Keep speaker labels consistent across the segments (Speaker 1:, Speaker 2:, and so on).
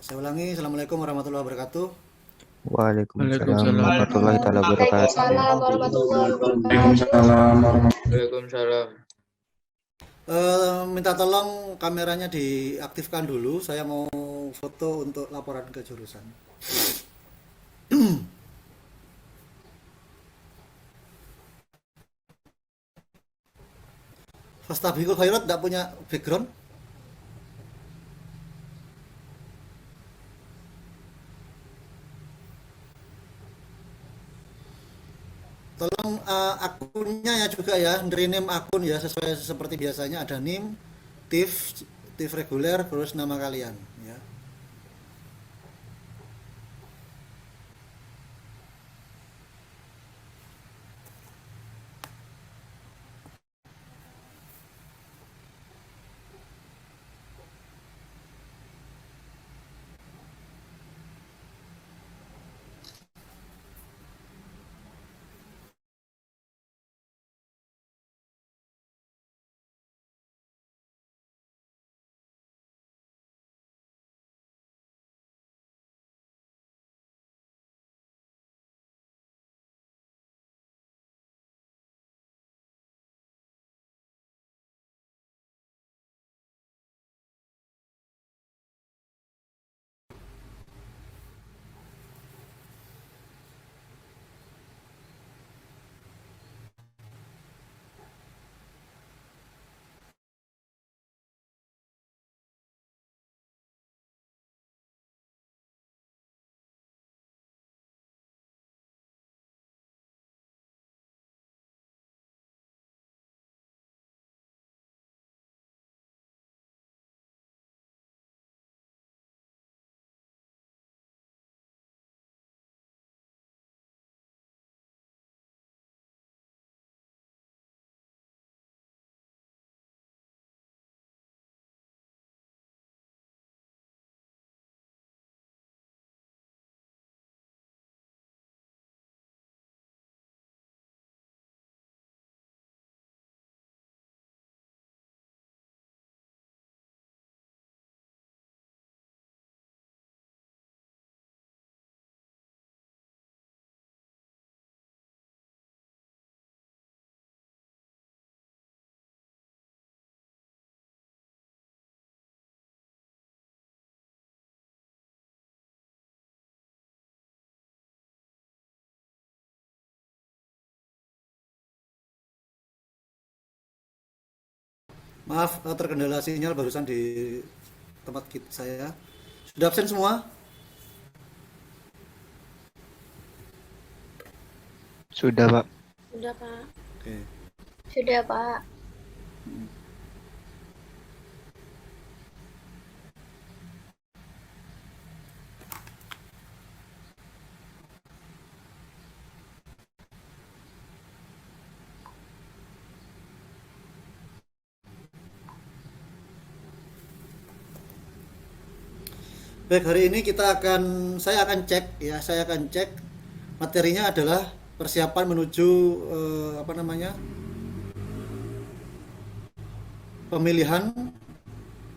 Speaker 1: Saya ulangi, Assalamualaikum warahmatullahi wabarakatuh.
Speaker 2: Waalaikumsalam
Speaker 3: Waalaikumsalam.
Speaker 2: warahmatullahi taala wabarakatuh.
Speaker 4: Waalaikumsalam warahmatullahi wabarakatuh.
Speaker 3: Waalaikumsalam.
Speaker 5: Waalaikumsalam.
Speaker 1: Minta tolong kameranya diaktifkan dulu. Saya mau foto untuk laporan ke jurusan. Fastabikul khairat tidak punya background. Tolong akunnya ya juga ya, rename akun ya sesuai seperti biasanya ada NIM, TIF, TIF reguler, terus nama kalian ya. Maaf, terkendala sinyal barusan di tempat saya. Sudah absen semua?
Speaker 2: Sudah, Pak.
Speaker 4: Sudah, Pak.
Speaker 1: Oke.
Speaker 4: Sudah, Pak.
Speaker 1: Baik, hari ini saya akan cek ya, saya akan cek materinya adalah persiapan menuju apa namanya? Pemilihan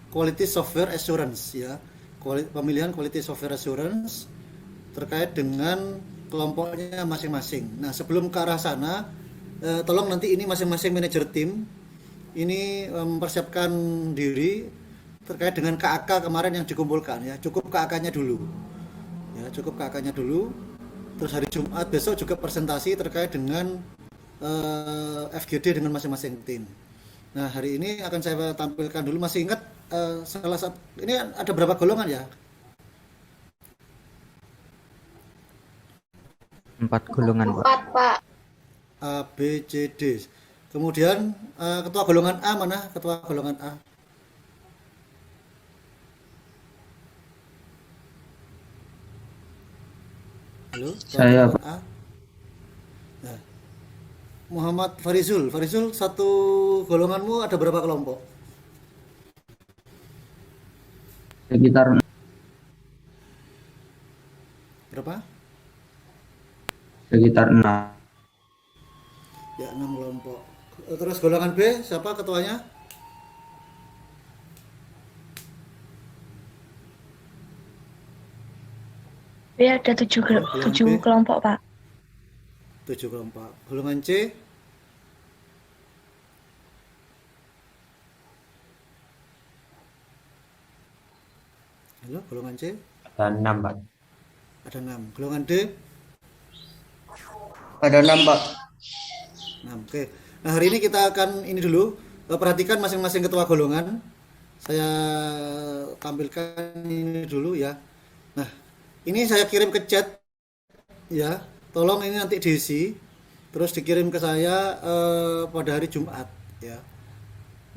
Speaker 1: quality software assurance ya. Pemilihan quality software assurance terkait dengan kelompoknya masing-masing. Nah, sebelum ke arah sana, tolong nanti ini masing-masing manajer tim ini mempersiapkan diri terkait dengan KAK kemarin yang dikumpulkan ya. Cukup KAK-nya dulu. Ya, cukup KAK-nya dulu. Terus hari Jumat besok juga presentasi terkait dengan FGD dengan masing-masing tim. Nah, hari ini akan saya tampilkan dulu. Masih ingat salah satu ini ada berapa golongan ya?
Speaker 2: 4 golongan, Pak.
Speaker 4: 4, Pak.
Speaker 1: A, B, C, D. Kemudian ketua golongan A mana? Ketua golongan A. Halo, ketua
Speaker 3: Saya,
Speaker 1: golongan A. Nah, Muhammad Farizul. Farizul, satu golonganmu ada berapa kelompok?
Speaker 3: sekitar
Speaker 1: Berapa?
Speaker 3: 6.
Speaker 1: Ya, 6 kelompok. Terus golongan B, siapa ketuanya?
Speaker 4: B ada 7
Speaker 1: Golongan B
Speaker 4: kelompok, Pak.
Speaker 1: 7 kelompok. Golongan C halo, golongan C
Speaker 3: Ada 6, Pak.
Speaker 1: ada 6. Golongan D
Speaker 3: Ada 6, Pak.
Speaker 1: 6. Oke. Nah, hari ini kita akan ini dulu perhatikan masing-masing ketua golongan. Saya tampilkan ini dulu ya. Nah, ini saya kirim ke chat ya. Tolong ini nanti diisi terus dikirim ke saya pada hari Jumat ya.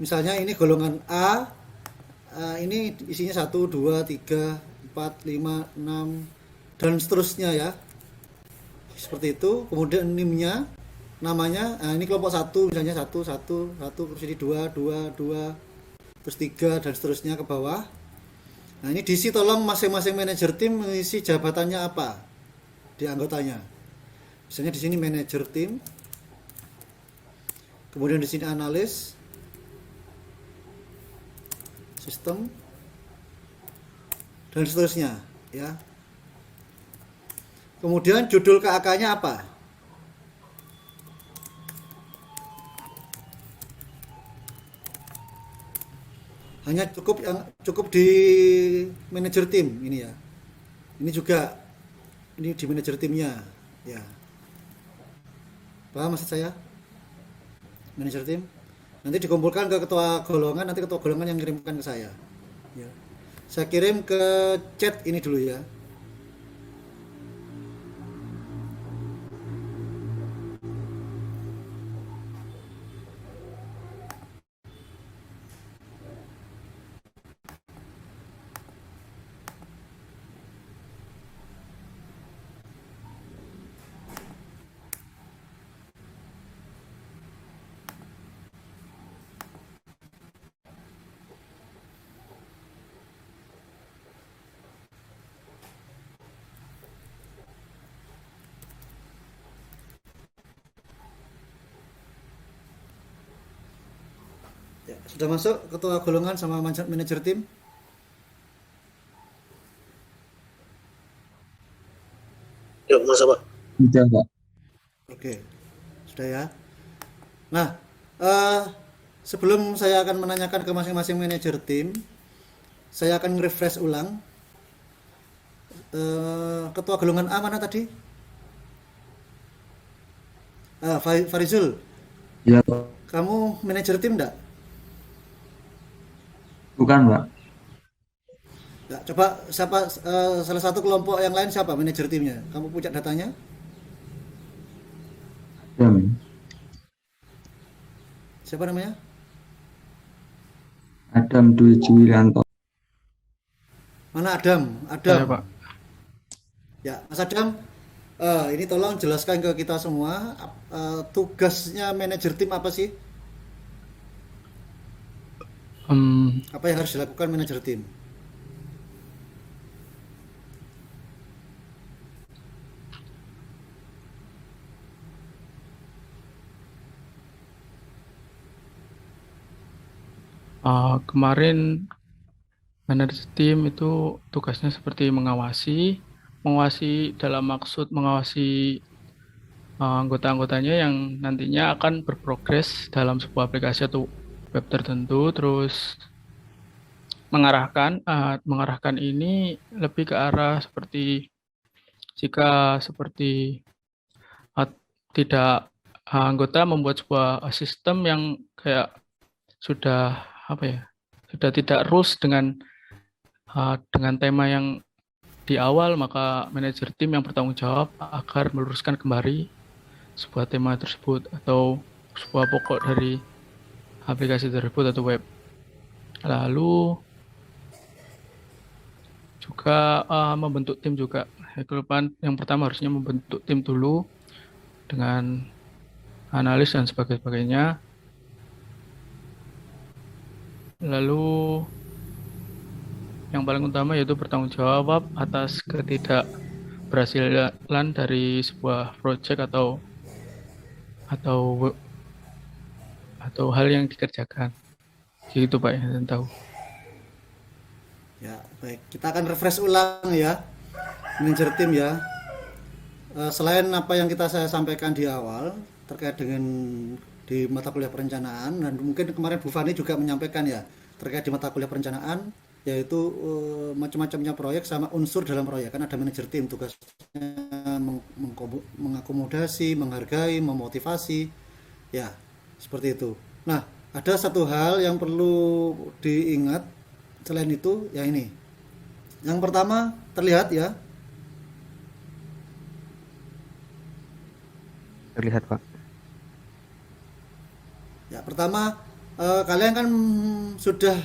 Speaker 1: Misalnya ini golongan A, ini isinya 1, 2, 3, 4, 5, 6 dan seterusnya ya. Seperti itu. Kemudian NIM-nya, namanya, ini kelompok 1 misalnya 1, 1, 1, terus ini 2, 2, 2, terus 3 dan seterusnya ke bawah. Nah, ini diisi, tolong masing-masing manajer tim mengisi jabatannya apa di anggotanya. Misalnya di sini manajer tim, kemudian di sini analis, sistem, dan seterusnya ya. Kemudian judul KAK-nya apa? Hanya cukup di manajer tim ini ya. Ini juga ini di manajer timnya ya. Paham maksud saya? Manajer tim. Nanti dikumpulkan ke ketua golongan, nanti ketua golongan yang kirimkan ke saya. Ya. Saya kirim ke chat ini dulu ya. Ya, sudah masuk ketua golongan sama manajer tim?
Speaker 5: Yuk, masa Pak.
Speaker 3: Sudah, Pak.
Speaker 1: Oke, sudah ya. Nah, sebelum saya akan menanyakan ke masing-masing manajer tim, saya akan refresh ulang. Ketua golongan A mana tadi? Farizul,
Speaker 3: Iya, Pak.
Speaker 1: kamu manajer tim enggak?
Speaker 3: Bukan, Pak.
Speaker 1: Ya, coba siapa salah satu kelompok yang lain siapa manajer timnya? Kamu punya datanya?
Speaker 3: Adam.
Speaker 1: Siapa namanya?
Speaker 3: Adam Dwi Juwilanto.
Speaker 1: Mana Adam?
Speaker 2: Saya, Pak.
Speaker 1: Ya, Mas Adam, ini tolong jelaskan ke kita semua tugasnya manajer tim apa sih? Apa yang harus dilakukan manajer tim?
Speaker 6: Kemarin manajer tim itu tugasnya seperti mengawasi dalam maksud mengawasi anggota-anggotanya yang nantinya akan berprogres dalam sebuah aplikasi atau web tertentu, terus mengarahkan ini lebih ke arah seperti jika seperti tidak anggota membuat sebuah sistem yang kayak sudah sudah tidak rules dengan tema yang di awal, maka manajer tim yang bertanggung jawab agar meluruskan kembali sebuah tema tersebut atau sebuah pokok dari aplikasi tersebut atau web. Lalu juga membentuk tim juga. Yang pertama harusnya membentuk tim dulu dengan analis dan sebagainya. Lalu yang paling utama yaitu bertanggung jawab atas ketidakberhasilan dari sebuah proyek atau hal yang dikerjakan. Gitu Pak, yang saya tahu.
Speaker 1: Ya, baik. Kita akan refresh ulang ya. manajer tim ya. Selain apa yang saya sampaikan di awal terkait dengan di mata kuliah perencanaan, dan mungkin kemarin Bu Fani juga menyampaikan ya terkait di mata kuliah perencanaan, yaitu macam-macamnya proyek sama unsur dalam proyek. Kan ada manajer tim, tugasnya mengakomodasi, menghargai, memotivasi, ya seperti itu. Nah, ada satu hal yang perlu diingat selain itu, ya ini. Yang pertama terlihat ya.
Speaker 2: Terlihat, Pak.
Speaker 1: Ya, pertama kalian kan sudah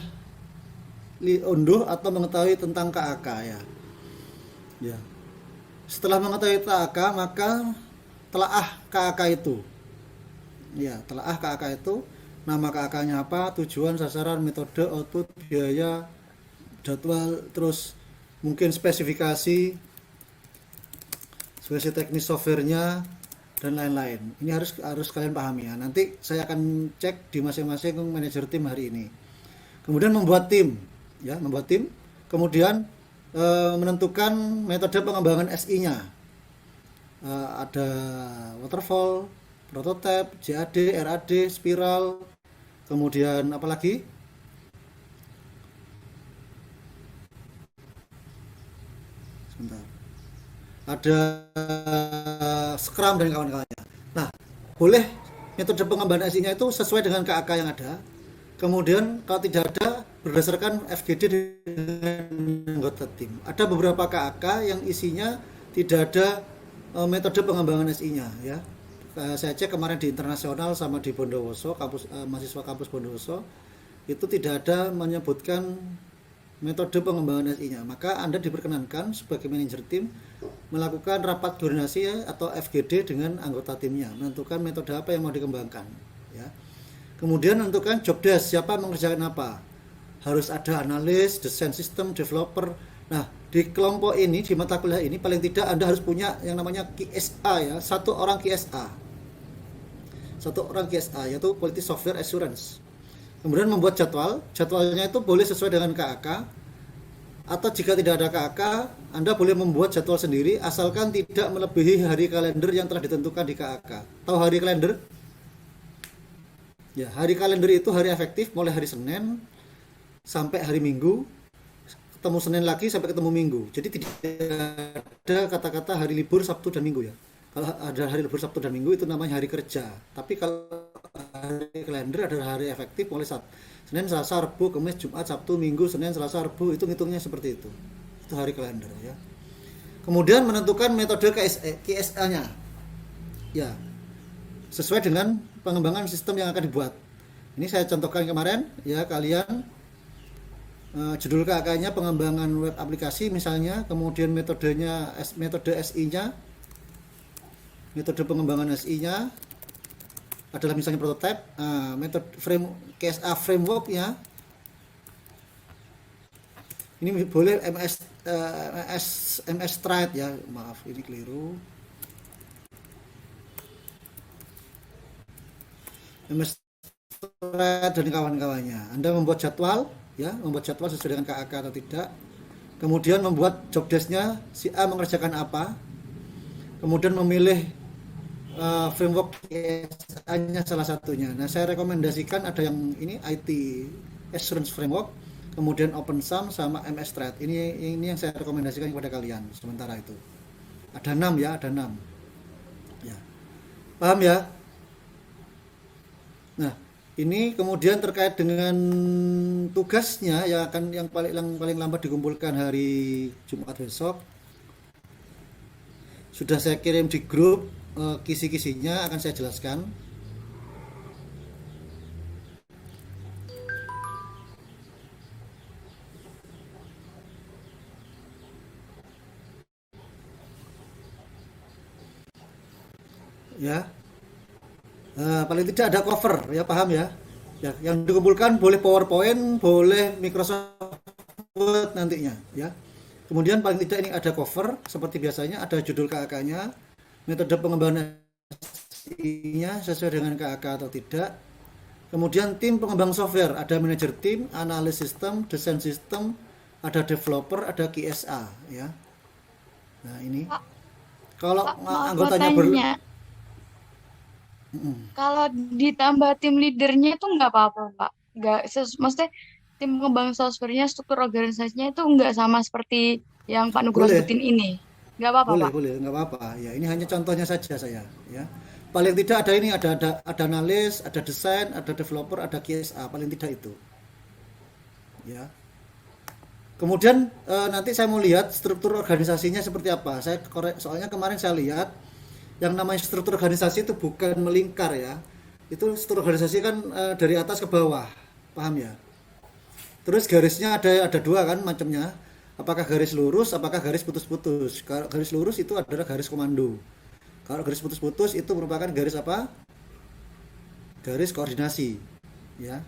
Speaker 1: unduh atau mengetahui tentang KAK ya. Ya. Setelah mengetahui KAK, maka telaah KAK itu. Ya, telaah KAK itu, nama KAK-nya apa, tujuan, sasaran, metode, output, biaya, jadwal, terus mungkin spesifikasi teknis softwarenya dan lain-lain. Ini harus kalian pahami ya. Nanti saya akan cek di masing-masing manajer tim hari ini. Kemudian membuat tim, ya, membuat tim. Kemudian menentukan metode pengembangan SI-nya. Ada waterfall, prototype, JAD, RAD, spiral, kemudian apa lagi? Sebentar. Ada Scrum dan kawan-kawannya. Nah, boleh metode pengembangan SI-nya itu sesuai dengan KAK yang ada. Kemudian kalau tidak ada, berdasarkan FGD dengan anggota tim. Ada beberapa KAK yang isinya tidak ada metode pengembangan SI-nya ya. Saya cek kemarin di internasional sama di Bondowoso, mahasiswa kampus Bondowoso, itu tidak ada menyebutkan metode pengembangan SI-nya. Maka Anda diperkenankan sebagai manajer tim melakukan rapat koordinasi ya, atau FGD dengan anggota timnya, menentukan metode apa yang mau dikembangkan ya. Kemudian menentukan job desk, siapa mengerjakan apa. Harus ada analis, desain sistem, developer. Nah, di kelompok ini, di mata kuliah ini paling tidak Anda harus punya yang namanya QSA ya, satu orang QSA. Satu orang QSA yaitu Quality Software Assurance. Kemudian membuat jadwal, jadwalnya itu boleh sesuai dengan KAK, atau jika tidak ada KAK, Anda boleh membuat jadwal sendiri asalkan tidak melebihi hari kalender yang telah ditentukan di KAK. Tahu hari kalender? Ya, hari kalender itu hari efektif mulai hari Senin sampai hari Minggu, ketemu Senin lagi sampai ketemu Minggu. Jadi tidak ada kata-kata hari libur Sabtu dan Minggu ya. Kalau ada hari libur Sabtu dan Minggu itu namanya hari kerja. Tapi kalau hari kalender adalah hari efektif mulai Senin, Selasa, Rabu, Kamis, Jumat, Sabtu, Minggu, Senin, Selasa, Rabu, itu ngitungnya seperti itu. Itu hari kalender ya. Kemudian menentukan metode KSA-nya. Ya. Sesuai dengan pengembangan sistem yang akan dibuat. Ini saya contohkan kemarin ya, kalian judul KAK-nya pengembangan web aplikasi misalnya, kemudian metodenya metode SI-nya, metode pengembangan SI-nya adalah misalnya prototype, metode KSA framework ya. Ini boleh MS Stride ya, maaf ini keliru. MS dan kawan-kawannya. Anda membuat jadwal ya, membuat jadwal sesuai dengan KAK atau tidak. Kemudian membuat job desk-nya, si A mengerjakan apa. Kemudian memilih framework KSA-nya salah satunya. Nah, saya rekomendasikan ada yang ini IT Assurance Framework, kemudian OpenSUM sama MS Stride. Ini yang saya rekomendasikan kepada kalian sementara itu. Ada 6 ya, ada 6. Ya. Paham ya? Nah, ini kemudian terkait dengan tugasnya yang paling lambat dikumpulkan hari Jumat besok. Sudah saya kirim di grup, kisi-kisinya akan saya jelaskan. Ya. Paling tidak ada cover ya, paham ya. Ya, yang dikumpulkan boleh PowerPoint, boleh Microsoft Word nantinya ya. Kemudian paling tidak ini ada cover seperti biasanya, ada judul KAK-nya, metode pengembangan SI-nya sesuai dengan KAK atau tidak. Kemudian tim pengembang software, ada manajer tim, analis sistem, desain sistem, ada developer, ada QSA ya. Nah, ini
Speaker 7: Pak,
Speaker 1: kalau
Speaker 7: Pak, maaf mau
Speaker 1: anggotanya
Speaker 7: tanya.
Speaker 1: Mm-mm.
Speaker 7: Kalau ditambah tim leadernya itu nggak apa-apa, Pak. Nggak, maksudnya tim pengembang software-nya, struktur organisasinya itu nggak sama seperti yang Pak Nugroho
Speaker 1: Boleh,
Speaker 7: sebutin ini. Nggak apa-apa,
Speaker 1: boleh,
Speaker 7: Pak.
Speaker 1: boleh, nggak apa-apa. Ya, ini hanya contohnya saja saya, ya. Paling tidak ada ini, ada analis, ada desain, ada developer, ada QSA, paling tidak itu. Ya. Kemudian nanti saya mau lihat struktur organisasinya seperti apa. Soalnya kemarin saya lihat yang namanya struktur organisasi itu bukan melingkar ya. Itu struktur organisasi kan dari atas ke bawah, paham ya? Terus garisnya ada dua kan macamnya. Apakah garis lurus, apakah garis putus-putus? Kalau garis lurus itu adalah garis komando. Kalau garis putus-putus itu merupakan garis apa? Garis koordinasi, ya.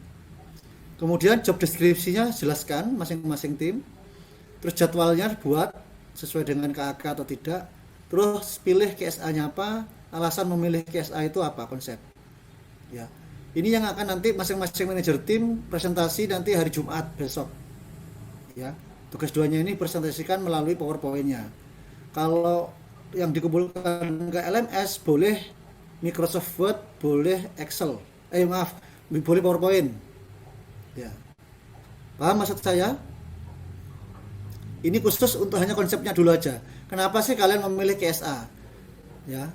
Speaker 1: Kemudian job deskripsinya jelaskan masing-masing tim. Terus jadwalnya buat sesuai dengan KAK atau tidak. Terus pilih KSA-nya apa, alasan memilih KSA itu apa, konsep. Ya. Ini yang akan nanti masing-masing manajer tim presentasi nanti hari Jumat besok. Ya. Tugas duanya ini presentasikan melalui PowerPoint-nya. Kalau yang dikumpulkan ke LMS boleh Microsoft Word, boleh Excel. Boleh PowerPoint. Ya. Paham maksud saya? Ini khusus untuk hanya konsepnya dulu aja. Kenapa sih kalian memilih KSA? Ya.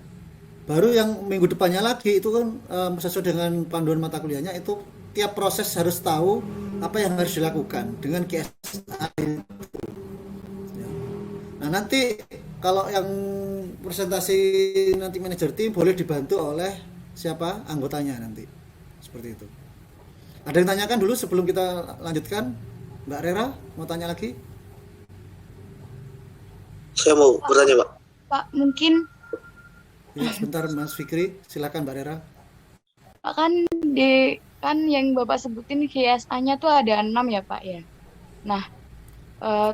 Speaker 1: Baru yang minggu depannya lagi itu kan sesuai dengan panduan mata kuliahnya itu tiap proses harus tahu apa yang harus dilakukan dengan KSA itu. Ya. Nah, nanti kalau yang presentasi nanti manajer tim boleh dibantu oleh siapa? Anggotanya nanti. Seperti itu. Ada yang tanyakan dulu sebelum kita lanjutkan? Mbak Rera mau tanya lagi?
Speaker 5: Saya mau bertanya, Pak.
Speaker 7: Pak, mungkin
Speaker 1: Ya, sebentar Mas Fikri, silakan Mbak Rera.
Speaker 7: Pak kan yang Bapak sebutin KSA-nya tuh ada 6 ya, Pak ya. Nah,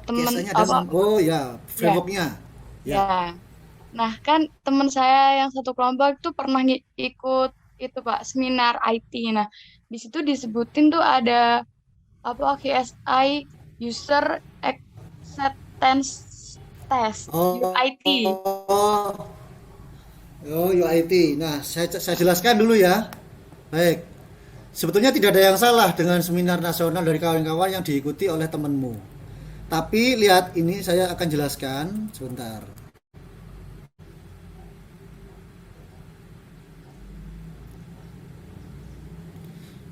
Speaker 7: teman
Speaker 1: KSA-nya ada oh ya, framework-nya.
Speaker 7: Ya. Nah, kan teman saya yang satu kelompok tuh pernah ikut itu Pak, seminar IT. Nah, di situ disebutin tuh ada apa KSI User Acceptance Test, UIT.
Speaker 1: UIT. Nah, saya jelaskan dulu ya. Baik. Sebetulnya tidak ada yang salah dengan seminar nasional dari kawan-kawan yang diikuti oleh temanmu. Tapi lihat ini saya akan jelaskan sebentar.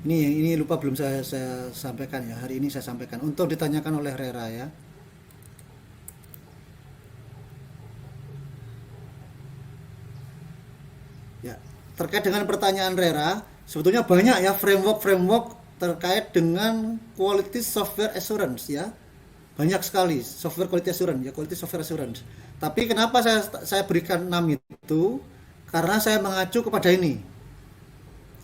Speaker 1: Ini lupa belum saya sampaikan ya. Hari ini saya sampaikan untuk ditanyakan oleh Rera ya. Ya, terkait dengan pertanyaan Rera, sebetulnya banyak ya framework terkait dengan quality software assurance ya. Banyak sekali software quality assurance ya, quality software assurance. Tapi kenapa saya berikan 6 itu? Karena saya mengacu kepada ini.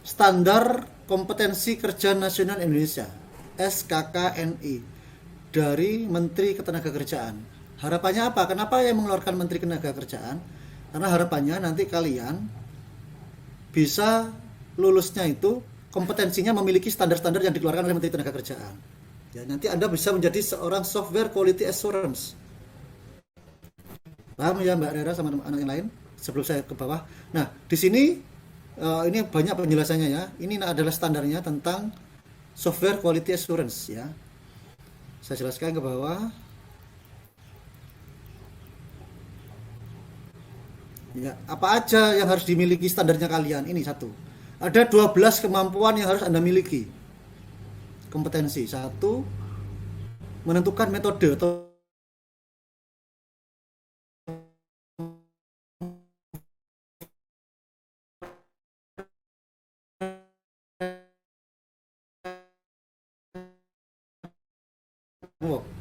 Speaker 1: Standar Kompetensi Kerja Nasional Indonesia SKKNI dari Menteri Ketenagakerjaan. Harapannya apa? Kenapa yang mengeluarkan Menteri Ketenagakerjaan? Karena harapannya nanti kalian bisa lulusnya itu kompetensinya memiliki standar-standar yang dikeluarkan oleh Menteri Ketenagakerjaan. Ya, nanti Anda bisa menjadi seorang software quality assurance. Paham ya Mbak Rera sama anak yang lain? Sebelum saya ke bawah. Nah, di sini ini banyak penjelasannya ya. Ini adalah standarnya tentang software quality assurance ya. Saya jelaskan ke bawah. Ya, apa aja yang harus dimiliki standarnya kalian? Ini satu. Ada 12 kemampuan yang harus Anda miliki. Kompetensi. Satu, menentukan metode atau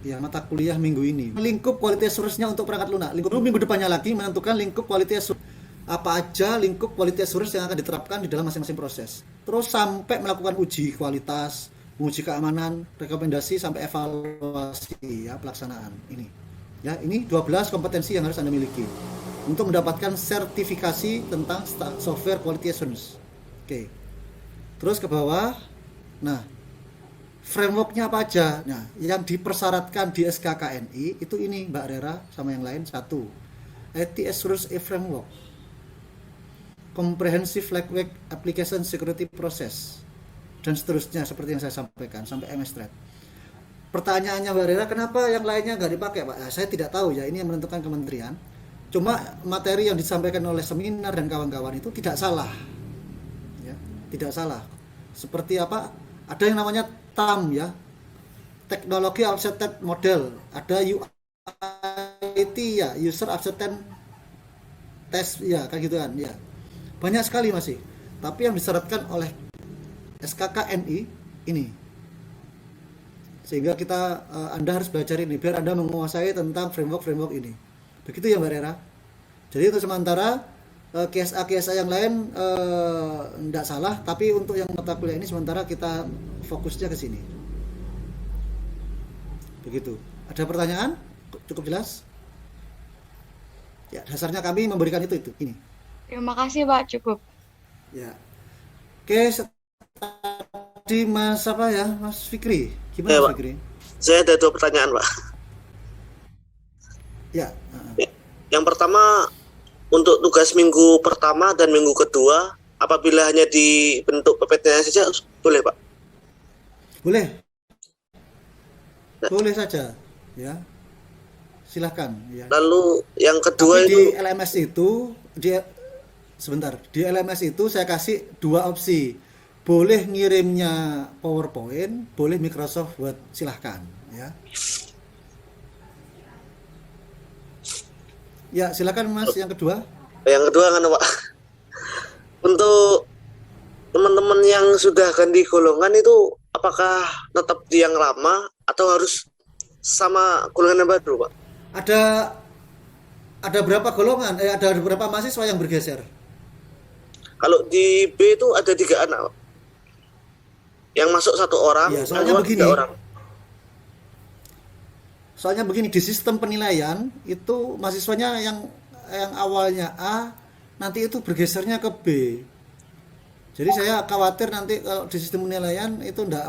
Speaker 1: ya mata kuliah minggu ini. Lingkup quality assurance-nya untuk perangkat lunak. Minggu depannya lagi menentukan lingkup quality assurance. Apa aja lingkup quality assurance yang akan diterapkan di dalam masing-masing proses. Terus sampai melakukan uji kualitas, uji keamanan, rekomendasi sampai evaluasi ya pelaksanaan ini. Ya, ini 12 kompetensi yang harus Anda miliki untuk mendapatkan sertifikasi tentang software quality assurance. Oke. Terus ke bawah. Nah, frameworknya apa aja? Nah, yang dipersyaratkan di SKKNI itu ini Mbak Rera sama yang lain. Satu, IT Assurance Framework, Comprehensive Lightweight Application Security Process, dan seterusnya seperti yang saya sampaikan sampai MS Threat. Pertanyaannya Mbak Rera, kenapa yang lainnya nggak dipakai Pak? Saya tidak tahu ya, ini yang menentukan kementerian. Cuma materi yang disampaikan oleh seminar dan kawan-kawan itu tidak salah, ya, tidak salah. Seperti apa? Ada yang namanya TAM ya, Teknologi Accepted Model, ada UIT ya, User Acceptance Test ya, kayak gitu kan ya. Banyak sekali masih. Tapi yang disyaratkan oleh SKKNI ini. Sehingga Anda harus belajar ini biar Anda menguasai tentang framework ini. Begitu ya Mbak Rera. Jadi untuk sementara KSA yang lain tidak salah, tapi untuk yang mata kuliah ini sementara kita fokusnya ke sini. Begitu. Ada pertanyaan? Cukup jelas? Ya, dasarnya kami memberikan itu ini.
Speaker 7: Terima kasih Pak, cukup.
Speaker 1: Ya. Oke, tadi Mas Fikri. Gimana
Speaker 5: Ya,
Speaker 1: Mas
Speaker 5: Pak.
Speaker 1: Fikri?
Speaker 5: Saya ada 2 pertanyaan, Pak.
Speaker 1: Ya.
Speaker 5: Yang pertama, untuk tugas minggu pertama dan minggu kedua, apabila hanya dibentuk PPT saja, boleh Pak?
Speaker 1: Boleh. Boleh saja, ya. Silahkan. Ya.
Speaker 5: Lalu yang kedua
Speaker 1: Tapi
Speaker 5: itu,
Speaker 1: di LMS itu di LMS itu saya kasih 2 opsi. Boleh ngirimnya PowerPoint, boleh Microsoft Word, silahkan, ya. Ya, silakan Mas yang kedua.
Speaker 5: kan Pak, untuk teman-teman yang sudah ganti golongan itu, apakah tetap di yang lama atau harus sama golongan yang baru Pak?
Speaker 1: Ada berapa golongan? Ada berapa mahasiswa yang bergeser?
Speaker 5: Kalau di B itu ada 3 anak Pak. Yang masuk 1 orang,
Speaker 1: Ya,
Speaker 5: yang
Speaker 1: soalnya
Speaker 5: keluar
Speaker 1: begini.
Speaker 5: 3 orang.
Speaker 1: Soalnya begini, di sistem penilaian itu mahasiswanya yang awalnya A nanti itu bergesernya ke B. Jadi saya khawatir nanti kalau di sistem penilaian itu enggak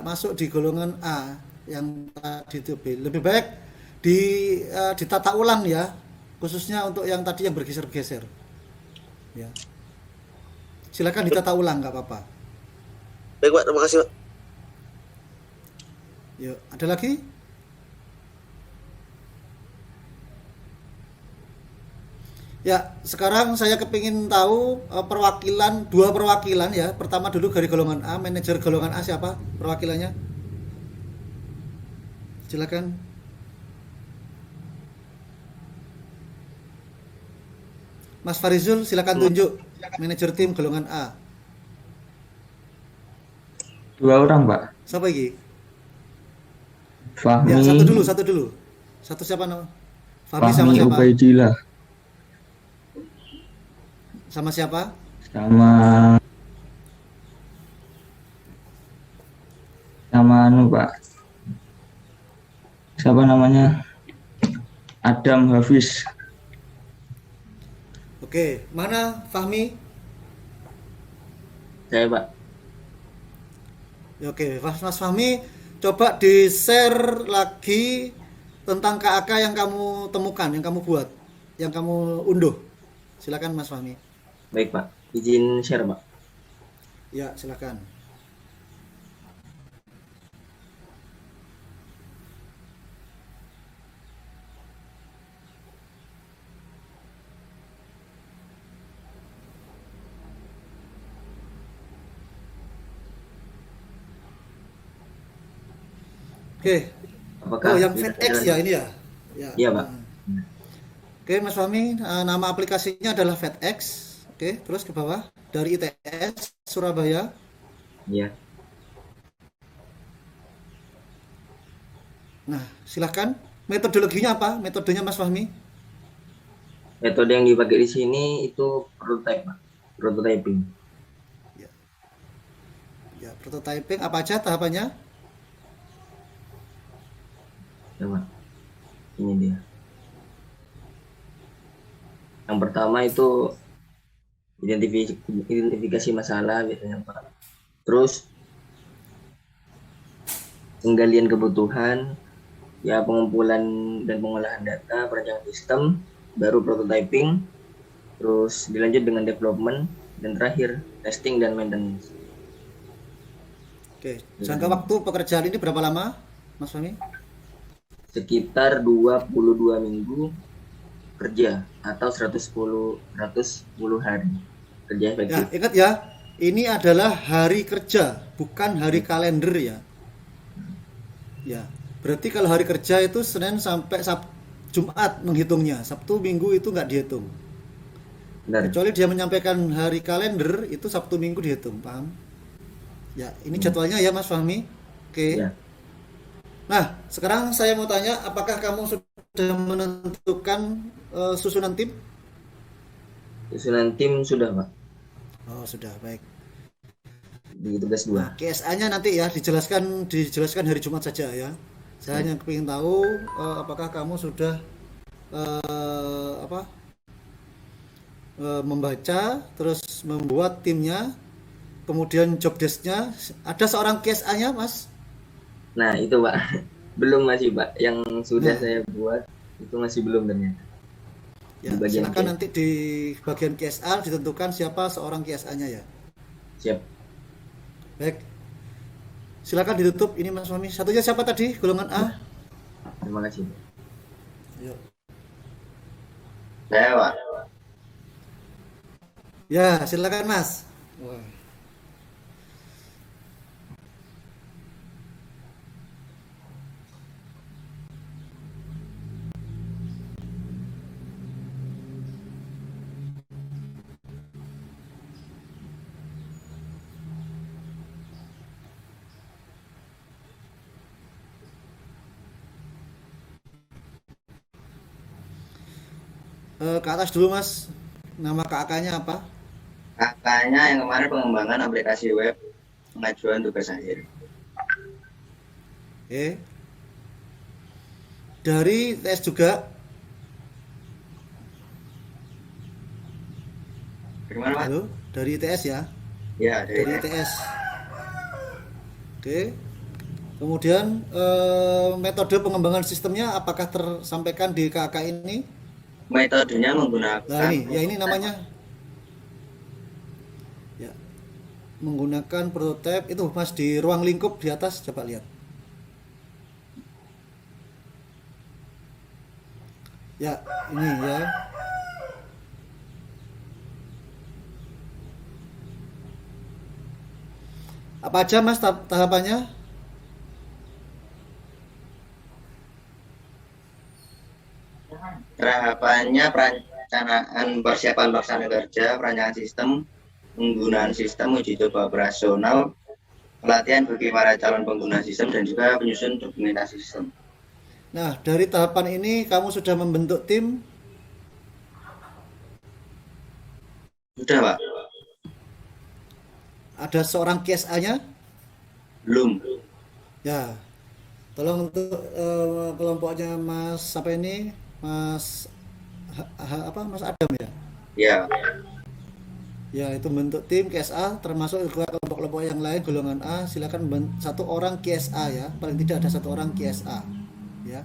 Speaker 1: masuk di golongan A yang tadi itu B. Lebih baik ditata ulang ya, khususnya untuk yang tadi yang bergeser-geser. Ya. Silakan ditata ulang, nggak apa-apa.
Speaker 5: Baik Pak, terima kasih Pak.
Speaker 1: Yuk, ada lagi? Ya, sekarang saya kepingin tahu dua perwakilan ya. Pertama dulu dari golongan A, manajer golongan A siapa perwakilannya? Silakan. Mas Farizul, silakan tunjuk manajer tim golongan A.
Speaker 3: 2 orang, Pak.
Speaker 1: Siapa lagi?
Speaker 3: Fahmi.
Speaker 1: Ya, satu dulu. Satu siapa nama? Fahmi sama
Speaker 3: Fahmi
Speaker 1: siapa?
Speaker 3: Ubaidillah.
Speaker 1: Sama siapa?
Speaker 3: Sama anu, Pak. Siapa namanya? Adam Hafiz.
Speaker 1: Oke, mana Fahmi?
Speaker 3: Saya, Pak.
Speaker 1: Ya, oke, Mas Fahmi, coba di-share lagi tentang KAK yang kamu temukan, yang kamu buat, yang kamu unduh. Silakan Mas Fahmi.
Speaker 3: Baik, Pak. Izin share, Pak.
Speaker 1: Ya, silakan. Oke.
Speaker 3: Apakah
Speaker 1: yang FedEx ya ini ya? Ya.
Speaker 3: Iya, Pak.
Speaker 1: Oke, Mas Fahmi, nama aplikasinya adalah FedEx. Oke, terus ke bawah dari ITS Surabaya.
Speaker 3: Iya.
Speaker 1: Nah, silahkan. Metodologinya apa? Metodenya Mas Fahmi?
Speaker 3: Metode yang dipakai di sini itu prototype, Pak. Prototyping.
Speaker 1: Ya, prototyping apa aja tahapannya?
Speaker 3: Ya, Pak. Ini dia. Yang pertama itu identifikasi masalah biasanya, Pak. Terus penggalian kebutuhan, ya pengumpulan dan pengolahan data, perencanaan sistem, baru prototyping, terus dilanjut dengan development, dan terakhir testing dan maintenance.
Speaker 1: Oke, jangka waktu pekerjaan ini berapa lama, Mas Fahmi?
Speaker 3: Sekitar 22 minggu kerja atau 110 hari kerja
Speaker 1: Ya,
Speaker 3: efektif.
Speaker 1: ingat ya, ini adalah hari kerja, bukan hari kalender ya. Ya, berarti kalau hari kerja itu Senin sampai Jumat menghitungnya, Sabtu Minggu itu nggak dihitung.
Speaker 3: Benar.
Speaker 1: Kecuali dia menyampaikan hari kalender, itu Sabtu Minggu dihitung, paham? Ya, ini jadwalnya ya Mas Fahmi. Oke.
Speaker 3: Ya.
Speaker 1: Nah, sekarang saya mau tanya, apakah kamu sudah menentukan susunan tim?
Speaker 3: Susunan tim sudah, Pak,
Speaker 1: Oh, sudah, baik.
Speaker 3: di tugas 2.
Speaker 1: Nah, KSA-nya nanti ya dijelaskan hari Jumat saja ya. Saya hanya ingin tahu apakah kamu sudah membaca, terus membuat timnya, kemudian job desk-nya. Ada seorang KSA-nya, Mas?
Speaker 3: Nah, itu Pak. Belum masih Pak. Yang sudah
Speaker 1: Nah.
Speaker 3: saya buat itu masih belum ternyata.
Speaker 1: Ya,
Speaker 3: Di bagian
Speaker 1: silakan
Speaker 3: KSA.
Speaker 1: nanti di bagian KSA ditentukan siapa seorang KSA-nya ya.
Speaker 3: Siap.
Speaker 1: Baik. Silakan ditutup ini Mas Fahmi. Satunya siapa tadi? Golongan A?
Speaker 3: Terima kasih.
Speaker 1: Yuk.
Speaker 3: Saya Pak.
Speaker 1: Ya, silakan Mas. Wah. Ke atas dulu Mas. Nama kakaknya apa?
Speaker 8: Kakaknya yang kemarin pengembangan aplikasi web pengajuan tugas akhir.
Speaker 1: Oke. Dari TS juga.
Speaker 8: Gimana Pak?
Speaker 1: Halo, dari ITS ya.
Speaker 8: Ya, dari
Speaker 1: Dari ITS. Oke. Kemudian metode pengembangan sistemnya apakah tersampaikan di KK ini?
Speaker 8: metodenya menggunakan
Speaker 1: Nah ini, ya ini namanya. Ya, menggunakan prototype itu Mas di ruang lingkup di atas coba lihat. Ya, ini ya. Apa aja Mas tahapannya?
Speaker 8: tahapannya perencanaan persiapan pelaksanaan kerja, perancangan sistem, penggunaan sistem, uji coba operasional, pelatihan bagi para calon pengguna sistem, dan juga penyusun dokumentasi sistem.
Speaker 1: Nah, dari tahapan ini kamu sudah membentuk tim?
Speaker 8: Sudah Pak?
Speaker 1: Ada seorang KSA-nya?
Speaker 8: Belum.
Speaker 1: Ya. Tolong untuk kelompoknya Mas apa ini? Mas Mas Adam ya?
Speaker 8: Ya.
Speaker 1: Ya, itu bentuk tim KSA termasuk juga kelompok-kelompok yang lain golongan A, silakan satu orang KSA ya. Paling tidak ada satu orang KSA. Ya.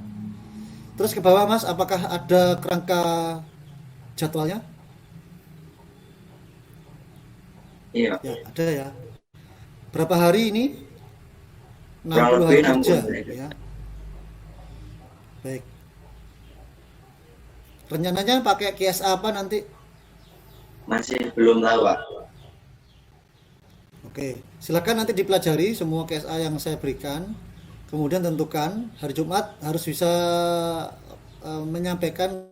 Speaker 1: Terus ke bawah Mas, apakah ada kerangka jadwalnya?
Speaker 8: Iya.
Speaker 1: Ya, ada ya. Berapa hari ini?
Speaker 8: Kurang
Speaker 1: 60
Speaker 8: lebih
Speaker 1: hari kerja
Speaker 8: 60 hari.
Speaker 1: ya. Baik. Rencananya pakai KSA apa nanti?
Speaker 8: Masih belum tahu Pak.
Speaker 1: Oke, silakan nanti dipelajari semua KSA yang saya berikan. Kemudian tentukan hari Jumat harus bisa menyampaikan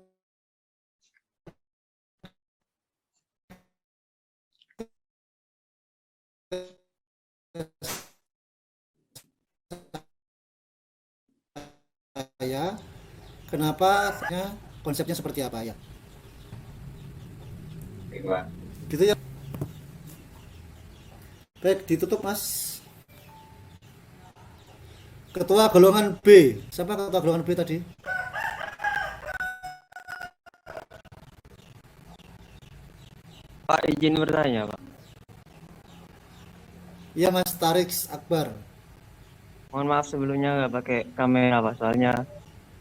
Speaker 1: saya kenapa konsepnya seperti apa ya.
Speaker 8: Baik, Pak.
Speaker 1: Gitu ya. Baik, ditutup Mas. Ketua golongan B. Siapa ketua golongan B tadi?
Speaker 9: Pak, izin bertanya, Pak.
Speaker 1: Iya Mas Tarik Akbar.
Speaker 9: Mohon maaf sebelumnya nggak pakai kamera, Pak. Soalnya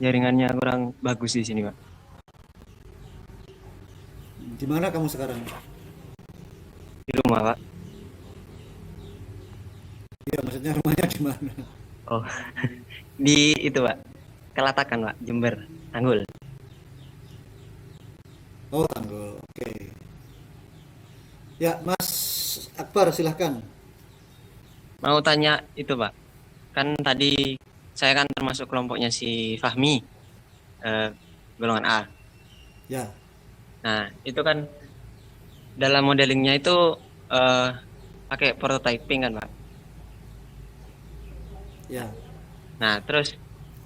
Speaker 9: jaringannya kurang bagus di sini, Pak.
Speaker 1: Di mana kamu sekarang?
Speaker 9: Di rumah, Pak.
Speaker 1: Iya, maksudnya rumahnya di mana?
Speaker 9: Oh, di itu, Pak. Kelatakan, Pak, Jember, Tanggul.
Speaker 1: Oh, Tanggul. Oke. Ya, Mas Akbar, silahkan.
Speaker 9: Mau tanya itu, Pak. Kan tadi saya kan termasuk kelompoknya si Fahmi, golongan A.
Speaker 1: Ya,
Speaker 9: Nah, itu kan dalam modelingnya itu pakai prototyping kan, Pak.
Speaker 1: ya.
Speaker 9: Nah, terus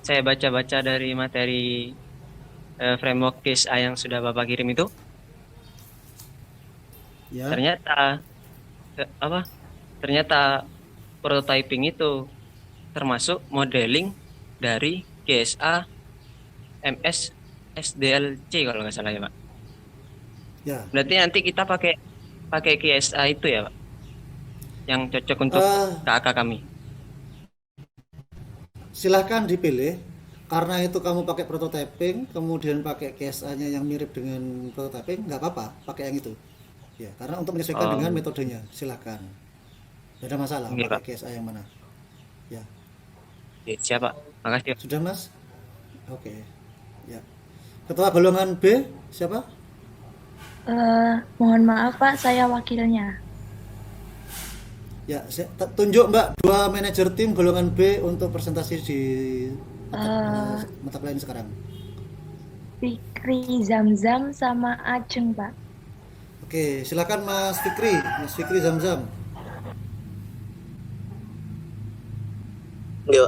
Speaker 9: saya baca-baca dari materi framework KSA yang sudah Bapak kirim itu,
Speaker 1: Ya.
Speaker 9: ternyata Ternyata prototyping itu termasuk modeling dari KSA MS SDLC kalau nggak salah ya, Pak.
Speaker 1: Ya.
Speaker 9: Berarti nanti kita pakai KSA itu ya, Pak, yang cocok untuk KAK kami.
Speaker 1: Silahkan dipilih. Karena itu kamu pakai prototyping, kemudian pakai KSA-nya yang mirip dengan prototyping, nggak apa-apa, pakai yang itu. Ya, karena untuk menyesuaikan dengan metodenya, silahkan. Tidak ada masalah,
Speaker 9: Oke,
Speaker 1: pakai
Speaker 9: Pak.
Speaker 1: KSA yang mana. Ya.
Speaker 9: Oke, siap, Pak. Makasih.
Speaker 1: Sudah, Mas? Oke. Ya. Ketua golongan B, siapa?
Speaker 10: Mohon maaf Pak, saya wakilnya.
Speaker 1: Ya, tunjuk Mbak 2 manajer tim golongan B untuk presentasi di mata kuliah ini sekarang.
Speaker 10: Fikri Zamzam sama Ajeng Pak.
Speaker 1: Oke, silakan Mas Fikri Zamzam.
Speaker 5: Ya,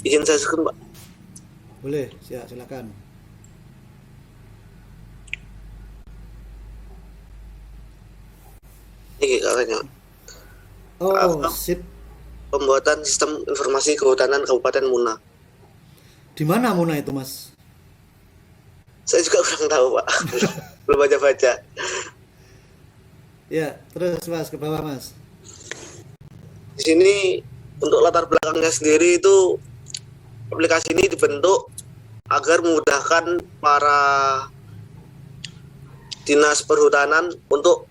Speaker 5: izin saya sekun, Pak.
Speaker 1: Boleh, silakan.
Speaker 5: Ini kakaknya.
Speaker 1: Oh, sip.
Speaker 5: Pembuatan sistem informasi kehutanan Kabupaten Muna.
Speaker 1: Di mana Muna itu, Mas?
Speaker 5: Saya juga kurang tahu, Pak. Belum baca-baca.
Speaker 1: Ya, terus Mas ke bawah, Mas.
Speaker 5: Di sini untuk latar belakangnya sendiri itu aplikasi ini dibentuk agar memudahkan para dinas perhutanan untuk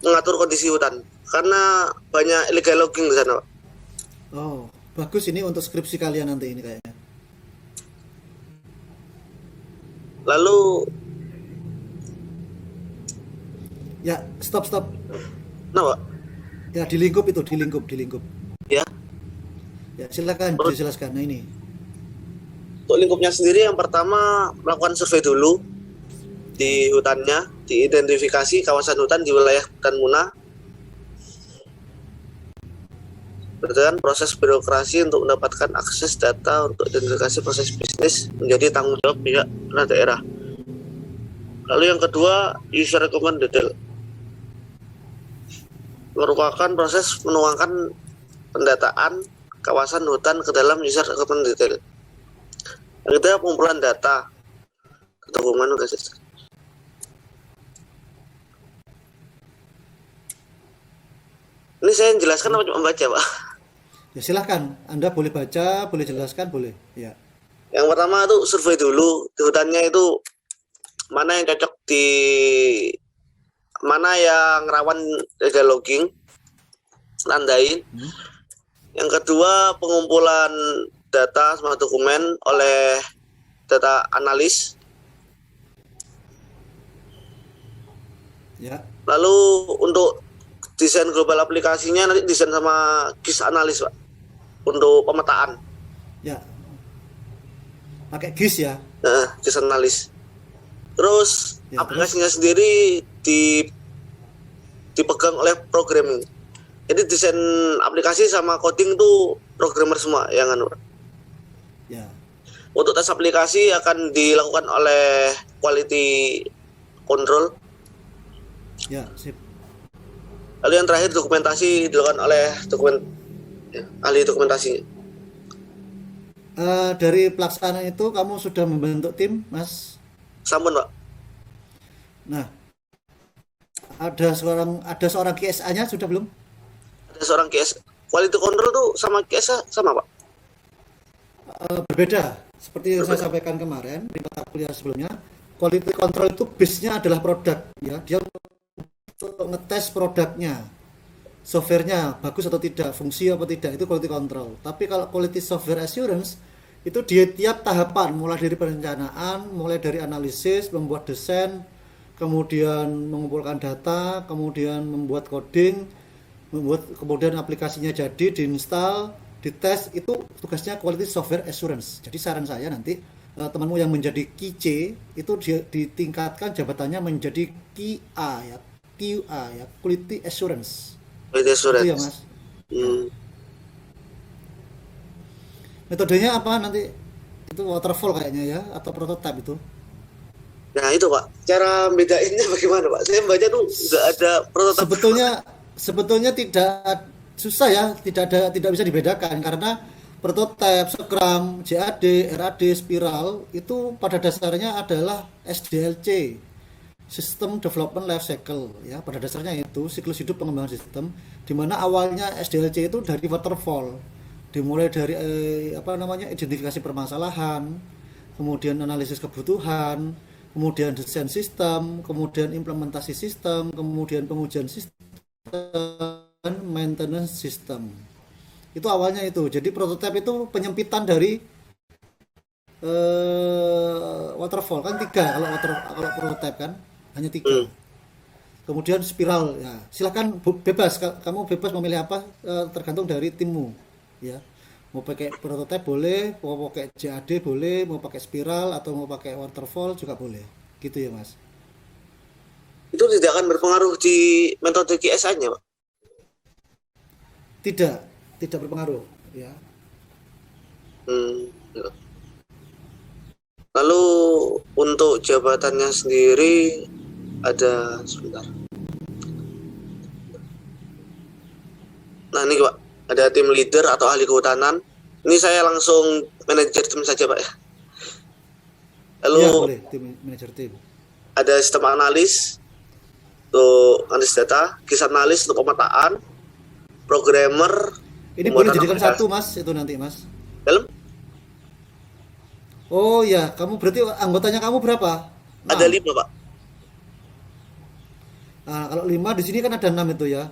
Speaker 5: mengatur kondisi hutan karena banyak illegal logging di sana, Pak.
Speaker 1: Oh, bagus ini untuk skripsi kalian nanti ini kayaknya.
Speaker 5: Lalu
Speaker 1: ya, stop.
Speaker 5: nah, Pak.
Speaker 1: Ya, dilingkup.
Speaker 5: Ya.
Speaker 1: Ya, silakan dijelaskan. Nah, ini.
Speaker 5: Untuk lingkupnya sendiri yang pertama melakukan survei dulu di hutannya, diidentifikasi kawasan hutan di wilayah hutan Muna. Berdasarkan proses birokrasi untuk mendapatkan akses data untuk identifikasi proses bisnis menjadi tanggung jawab pihak daerah. Lalu yang kedua, user recommend detail. Merupakan proses menuangkan pendataan kawasan hutan ke dalam user recommend detail. Yang ketiga, pengumpulan data dokumen guys. Ini saya jelaskan apa cuma membaca, Pak?
Speaker 1: Ya, silahkan. Anda boleh baca, boleh jelaskan, boleh. Ya.
Speaker 5: Yang pertama itu survei dulu di hutannya itu mana yang cocok di mana yang rawan illegal logging, tandain. Yang kedua, pengumpulan data sama dokumen oleh data analis.
Speaker 1: Ya.
Speaker 5: Lalu untuk desain global aplikasinya nanti desain sama GIS analis, Pak, untuk pemetaan.
Speaker 1: Ya. Pakai GIS ya.
Speaker 5: GIS analis. Terus
Speaker 1: Ya,
Speaker 5: aplikasinya sendiri dipegang oleh programming. Jadi desain aplikasi sama coding tuh programmer semua yang anu.
Speaker 1: Ya.
Speaker 5: Untuk tes aplikasi akan dilakukan oleh quality control.
Speaker 1: Ya, sip.
Speaker 5: Lalu yang terakhir dokumentasi dilakukan oleh ahli dokumentasi.
Speaker 1: Dari pelaksanaan itu kamu sudah membentuk tim, Mas?
Speaker 5: Sampun, Pak.
Speaker 1: Nah, ada seorang KSA-nya sudah belum?
Speaker 5: Ada seorang QS. Quality control tuh sama QS sama, Pak?
Speaker 1: Berbeda. Seperti yang saya sampaikan kemarin di mata kuliah sebelumnya, quality control itu base-nya adalah produk, ya. Dia untuk ngetes produknya, softwarenya bagus atau tidak, fungsi apa tidak, itu quality control. Tapi kalau quality software assurance itu di tiap tahapan, mulai dari perencanaan, mulai dari analisis, membuat desain, kemudian mengumpulkan data, kemudian membuat coding, kemudian aplikasinya jadi, diinstal, dites, itu tugasnya quality software assurance. Jadi saran saya nanti temanmu yang menjadi QC itu ditingkatkan jabatannya menjadi QA ya, QA ya, quality assurance.
Speaker 5: Quality assurance.
Speaker 1: Itu ya Mas. Metodenya apa nanti? Itu waterfall kayaknya ya, atau prototype itu?
Speaker 5: Nah itu Pak, cara bedainnya bagaimana Pak? Saya baca tuh nggak ada prototype.
Speaker 1: Sebetulnya tidak susah ya, tidak bisa dibedakan karena prototype, Scrum, JAD, RAD, Spiral itu pada dasarnya adalah SDLC, System Development Life Cycle ya. Pada dasarnya itu siklus hidup pengembangan sistem, di mana awalnya SDLC itu dari waterfall, dimulai dari identifikasi permasalahan, kemudian analisis kebutuhan, kemudian desain sistem, kemudian implementasi sistem, kemudian pengujian sistem, maintenance system. Itu awalnya itu. Jadi prototype itu penyempitan dari waterfall kan 3 kalau prototype kan hanya 3. Kemudian spiral ya. Silakan bebas, kamu bebas memilih apa tergantung dari timmu ya. Mau pakai prototype boleh, mau pakai JAD boleh, mau pakai spiral atau mau pakai waterfall juga boleh. Gitu ya, Mas.
Speaker 5: Itu tidak akan berpengaruh di metode QSA-nya, Pak?
Speaker 1: Tidak berpengaruh ya.
Speaker 5: Lalu untuk jabatannya sendiri ada sebentar. Nah ini Pak, ada tim leader atau ahli kehutanan. Ini saya langsung manajer tim saja Pak ya. Lalu
Speaker 1: ya, boleh, tim manajer tim.
Speaker 5: Ada sistem analis untuk analis data, kisah analis untuk pemetaan, programmer.
Speaker 1: Ini boleh jadikan satu Mas, itu nanti Mas.
Speaker 5: Dalam?
Speaker 1: Oh ya, kamu berarti anggotanya kamu berapa?
Speaker 5: Ada 5 Pak.
Speaker 1: Nah, kalau 5 di sini kan ada 6 itu ya.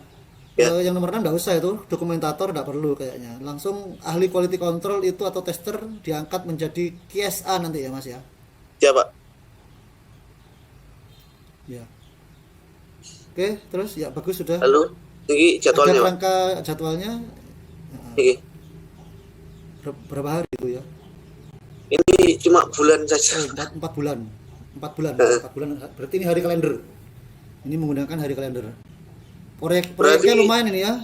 Speaker 1: Yang nomor 6 nggak usah itu, dokumentator nggak perlu kayaknya. Langsung ahli quality control itu atau tester diangkat menjadi QSA nanti ya Mas ya.
Speaker 5: Ya Pak.
Speaker 1: Ya. Oke, terus ya bagus sudah.
Speaker 5: Lalu ini jadwalnya.
Speaker 1: Ada rangka jadwalnya.
Speaker 5: Ini.
Speaker 1: Berapa hari itu ya?
Speaker 5: Ini cuma bulan saja.
Speaker 1: 4 bulan. 4 bulan. 4 bulan. Berarti ini hari kalender. Ini menggunakan hari kalender. Proyeknya lumayan ini ya.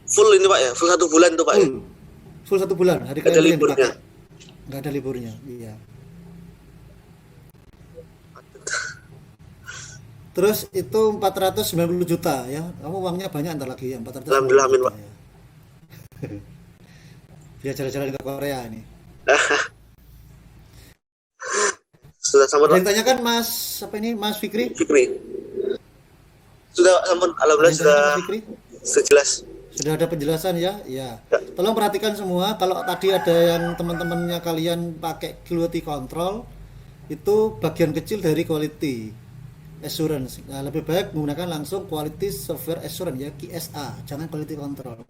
Speaker 5: Full ini Pak ya, full 1 bulan tuh Pak.
Speaker 1: Full 1 bulan. Hari
Speaker 5: kalender
Speaker 1: yang
Speaker 5: liburnya.
Speaker 1: dipakai. Nggak ada liburnya. Iya. Terus itu 490 juta ya. Kamu uangnya banyak ntar lagi ya, 490
Speaker 5: Alhamdulillah,
Speaker 1: juta.
Speaker 5: Pak.
Speaker 1: Ya. Biar jalan-jalan ke Korea ini.
Speaker 5: Sudah sampai.
Speaker 1: Yang tanyakan Mas apa ini Mas Fikri?
Speaker 5: Sudah sampai, alhamdulillah sudah jelas.
Speaker 1: Sudah ada penjelasan ya? Ya. Tolong perhatikan semua, kalau tadi ada yang teman-temannya kalian pakai quality control, itu bagian kecil dari quality assurance. Nah, lebih baik menggunakan langsung quality software assurance ya, QSA, jangan quality control.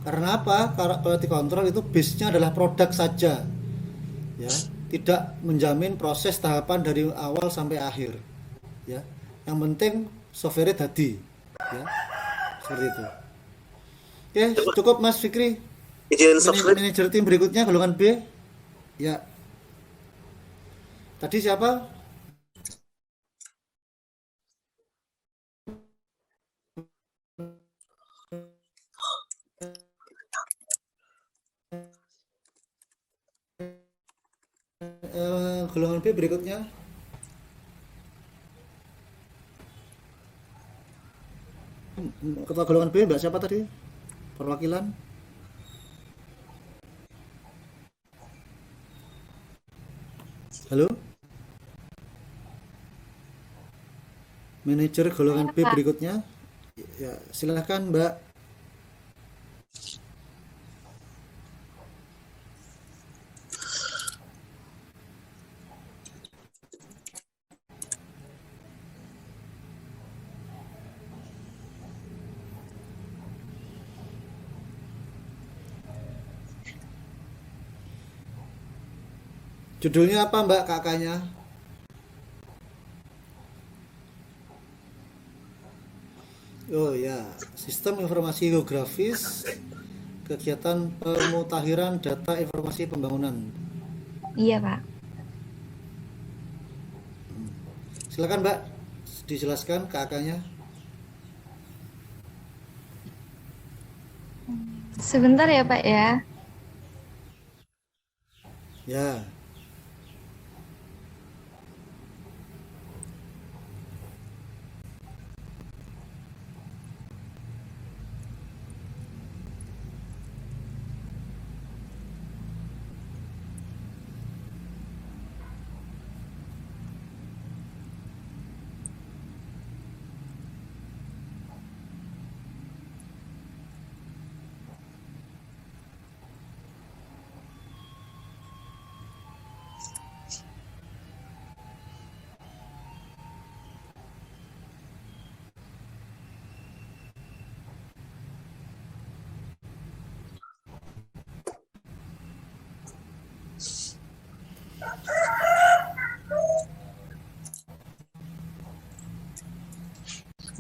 Speaker 1: Karena apa? Karena quality control itu base-nya adalah produk saja. Ya, tidak menjamin proses tahapan dari awal sampai akhir. Ya. Yang penting software tadi ya. Seperti itu. Oke, cukup Mas Fikri. Manajer tim berikutnya golongan B. Ya. Tadi siapa? Golongan B berikutnya. Ketua golongan B Mbak siapa tadi? Perwakilan. Halo? Manajer golongan B berikutnya. Ya, silakan Mbak. Judulnya apa Mbak kakaknya? Oh ya, Sistem Informasi Geografis, Kegiatan Pemutakhiran Data Informasi Pembangunan.
Speaker 10: Iya, Pak.
Speaker 1: Silakan Mbak, dijelaskan kakaknya.
Speaker 10: Sebentar ya, Pak ya.
Speaker 1: Ya,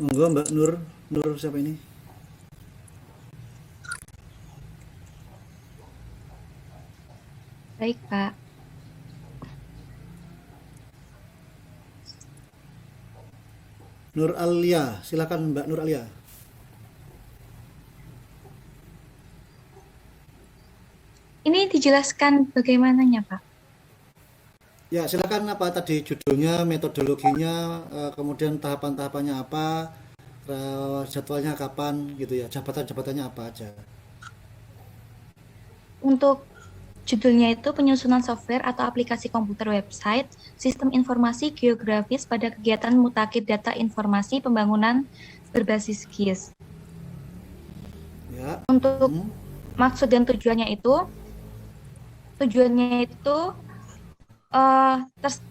Speaker 1: monggo Mbak Nur. Nur siapa ini?
Speaker 10: Baik, Pak.
Speaker 1: Nur Alia, silakan Mbak Nur Alia.
Speaker 10: Ini dijelaskan bagaimananya, Pak?
Speaker 1: Ya, silakan apa tadi judulnya, metodologinya, kemudian tahapan-tahapannya apa, jadwalnya kapan gitu ya, jabatan-jabatannya apa aja.
Speaker 10: Untuk judulnya itu penyusunan software atau aplikasi komputer website, sistem informasi geografis pada kegiatan mutakhir data informasi pembangunan berbasis GIS.
Speaker 1: Ya.
Speaker 10: Untuk maksud dan tujuannya itu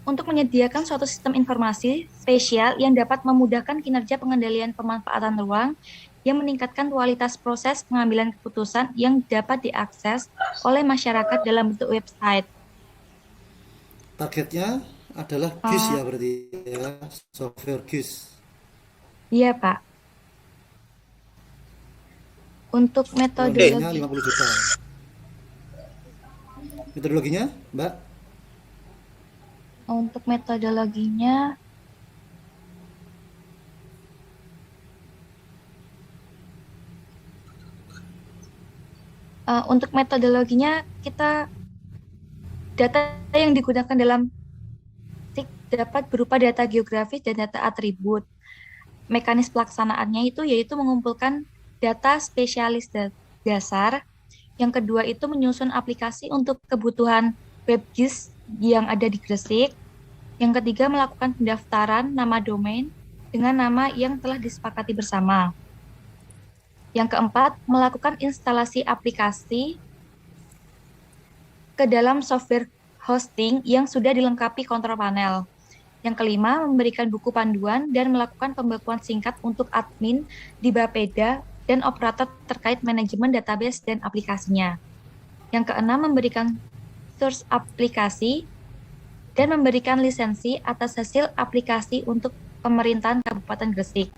Speaker 10: untuk menyediakan suatu sistem informasi spesial yang dapat memudahkan kinerja pengendalian pemanfaatan ruang yang meningkatkan kualitas proses pengambilan keputusan yang dapat diakses oleh masyarakat dalam bentuk website.
Speaker 1: Targetnya adalah GIS ya berarti ya, software GIS.
Speaker 10: Iya, Pak. Untuk metodologinya
Speaker 1: 50 juta. Metodologinya, Mbak?
Speaker 10: Untuk metodologinya kita data yang digunakan dalam SIG dapat berupa data geografis dan data atribut. Mekanisme pelaksanaannya itu yaitu mengumpulkan data spesialis dasar. Yang kedua itu menyusun aplikasi untuk kebutuhan WebGIS yang ada di Gresik. Yang ketiga melakukan pendaftaran nama domain dengan nama yang telah disepakati bersama. Yang keempat, melakukan instalasi aplikasi ke dalam software hosting yang sudah dilengkapi kontrol panel. Yang kelima, memberikan buku panduan dan melakukan pembekuan singkat untuk admin di Bapeda dan operator terkait manajemen database dan aplikasinya. Yang keenam, memberikan source aplikasi dan memberikan lisensi atas hasil aplikasi untuk pemerintahan Kabupaten Gresik.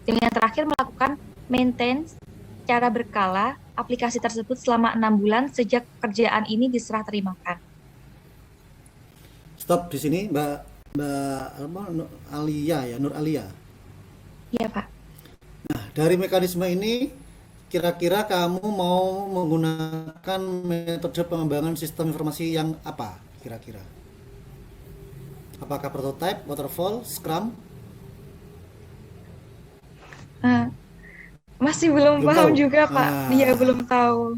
Speaker 10: Dan yang terakhir, melakukan maintenance secara berkala aplikasi tersebut selama 6 bulan sejak pekerjaan ini diserah terimakan.
Speaker 1: Stop di sini, Mbak Alia ya, Nur Alia.
Speaker 10: Iya, Pak.
Speaker 1: Nah, dari mekanisme ini kira-kira kamu mau menggunakan metode pengembangan sistem informasi yang apa kira-kira? Apakah prototype, waterfall, scrum?
Speaker 10: Masih belum paham tahu juga, Pak. Iya, belum tahu.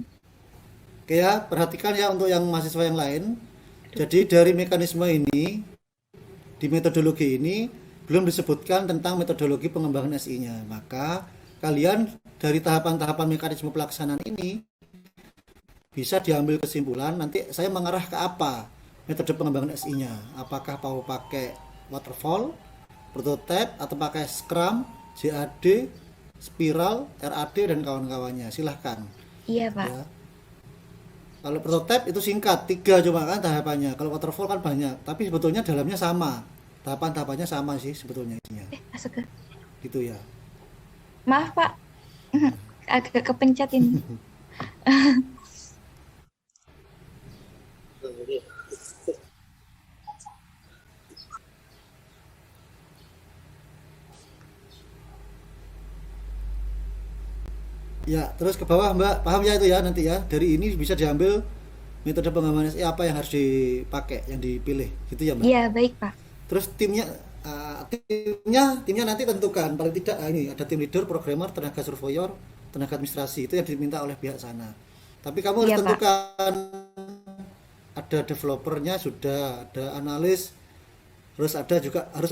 Speaker 1: Oke ya, perhatikan ya untuk yang mahasiswa yang lain. Jadi dari mekanisme ini, di metodologi ini, belum disebutkan tentang metodologi pengembangan SI-nya. Maka kalian dari tahapan-tahapan mekanisme pelaksanaan ini, bisa diambil kesimpulan nanti saya mengarah ke apa metode pengembangan SI-nya. Apakah mau pakai waterfall, prototype, atau pakai scrum, JAD, spiral, RAD, dan kawan-kawannya. Silahkan.
Speaker 10: Iya, Pak.
Speaker 1: Ya. Kalau prototype itu singkat, 3 cuma kan tahapannya. Kalau waterfall kan banyak, tapi sebetulnya dalamnya sama. Tahapan-tahapannya sama sih sebetulnya isinya.
Speaker 10: Astaga.
Speaker 1: Gitu ya.
Speaker 10: Maaf Pak, agak kepencet ini.
Speaker 1: Ya, terus ke bawah Mbak, paham ya itu ya nanti ya. Dari ini bisa diambil metode pengembangan SE apa yang harus dipakai, yang dipilih, gitu ya Mbak.
Speaker 10: Iya, baik Pak.
Speaker 1: Terus timnya nanti tentukan paling tidak ini ada tim leader, programmer, tenaga surveyor, tenaga administrasi itu yang diminta oleh pihak sana. Tapi kamu harus
Speaker 10: Iya, Pak.
Speaker 1: tentukan ada developernya sudah, ada analis, harus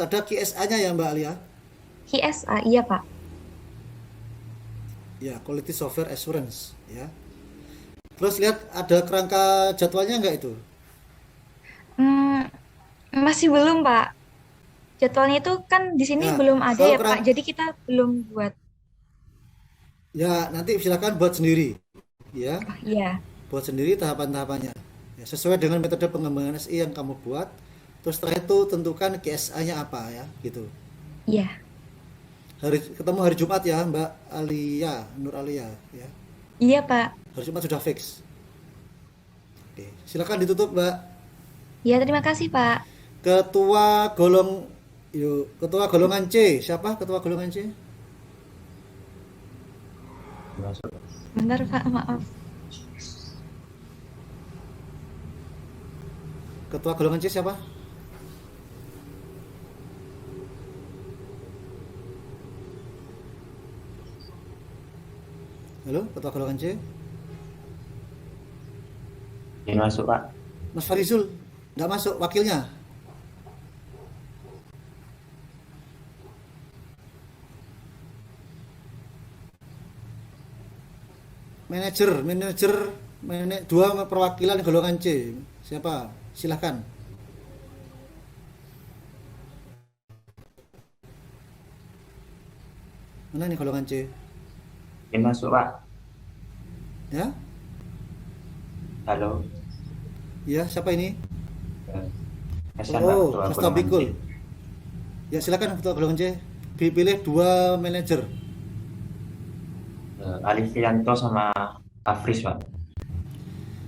Speaker 1: ada QSA-nya ya Mbak Alia.
Speaker 10: QSA, iya Pak.
Speaker 1: Ya, Quality Software Assurance ya. Terus lihat ada kerangka jadwalnya nggak itu?
Speaker 10: Masih belum Pak. Jadwalnya itu kan di sini
Speaker 1: Nah,
Speaker 10: belum ada
Speaker 1: kalau
Speaker 10: ya Pak. Jadi kita belum buat.
Speaker 1: Ya, nanti silakan buat sendiri ya.
Speaker 10: Oh, iya.
Speaker 1: Buat sendiri tahapan-tahapannya. Ya, sesuai dengan metode pengembangan SI yang kamu buat. Terus setelah itu tentukan KSA-nya apa ya, gitu.
Speaker 10: Iya.
Speaker 1: Ketemu hari Jumat ya, Mbak Alia, Nur Alia ya.
Speaker 10: Iya Pak.
Speaker 1: Hari Jumat sudah fix. Oke, silakan ditutup, Mbak.
Speaker 10: Iya, terima kasih Pak.
Speaker 1: Ketua golongan C, siapa ketua golongan C?
Speaker 10: Bentar Pak, maaf.
Speaker 1: Ketua golongan C siapa? Halo, ketua golongan C?
Speaker 11: Ini masuk Pak.
Speaker 1: Mas Farizul, nggak masuk wakilnya? Dua perwakilan golongan C. Siapa? Silahkan. Mana nih golongan C?
Speaker 11: Ini masuk Pak.
Speaker 1: Ya?
Speaker 11: Halo.
Speaker 1: Ya, siapa ini?
Speaker 11: Hasan,
Speaker 1: Oh,
Speaker 11: Pak, Ketua
Speaker 1: Mas Tabikul.
Speaker 11: golongan C.
Speaker 1: Ya, silakan ketua golongan C. Dipilih 2 manajer.
Speaker 11: Alifianto sama Afris Pak.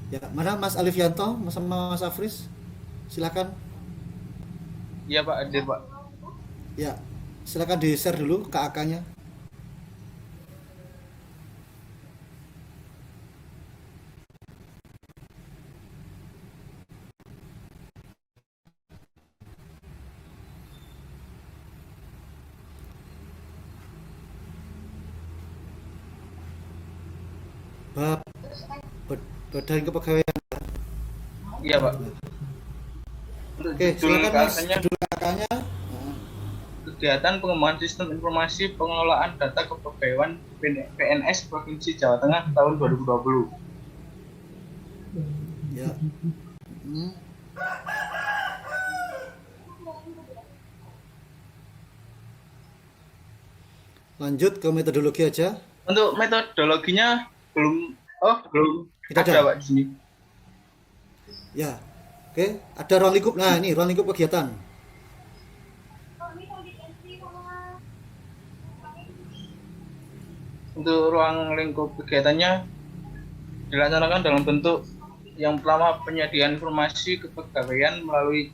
Speaker 1: Ya, mana Mas Alifianto sama Mas Afris? Silakan.
Speaker 6: Iya Pak, hadir Pak.
Speaker 1: Ya, silakan di-share dulu ke AK-nya. Badan Kepegawaian.
Speaker 6: Iya Pak.
Speaker 1: Oke, silakan Mas, judul kakaknya.
Speaker 6: Kegiatan pengembangan sistem informasi pengelolaan data kepegawaian PNS Provinsi Jawa Tengah tahun 2020.
Speaker 1: Ya. Lanjut ke metodologi aja.
Speaker 6: Untuk metodologinya belum
Speaker 1: Tidak
Speaker 6: ada Pak di sini.
Speaker 1: Ya. Oke, ada ruang lingkup. Nah, ini ruang lingkup kegiatan.
Speaker 6: Untuk ruang lingkup kegiatannya dilaksanakan dalam bentuk yang pertama penyediaan informasi kepegawaian melalui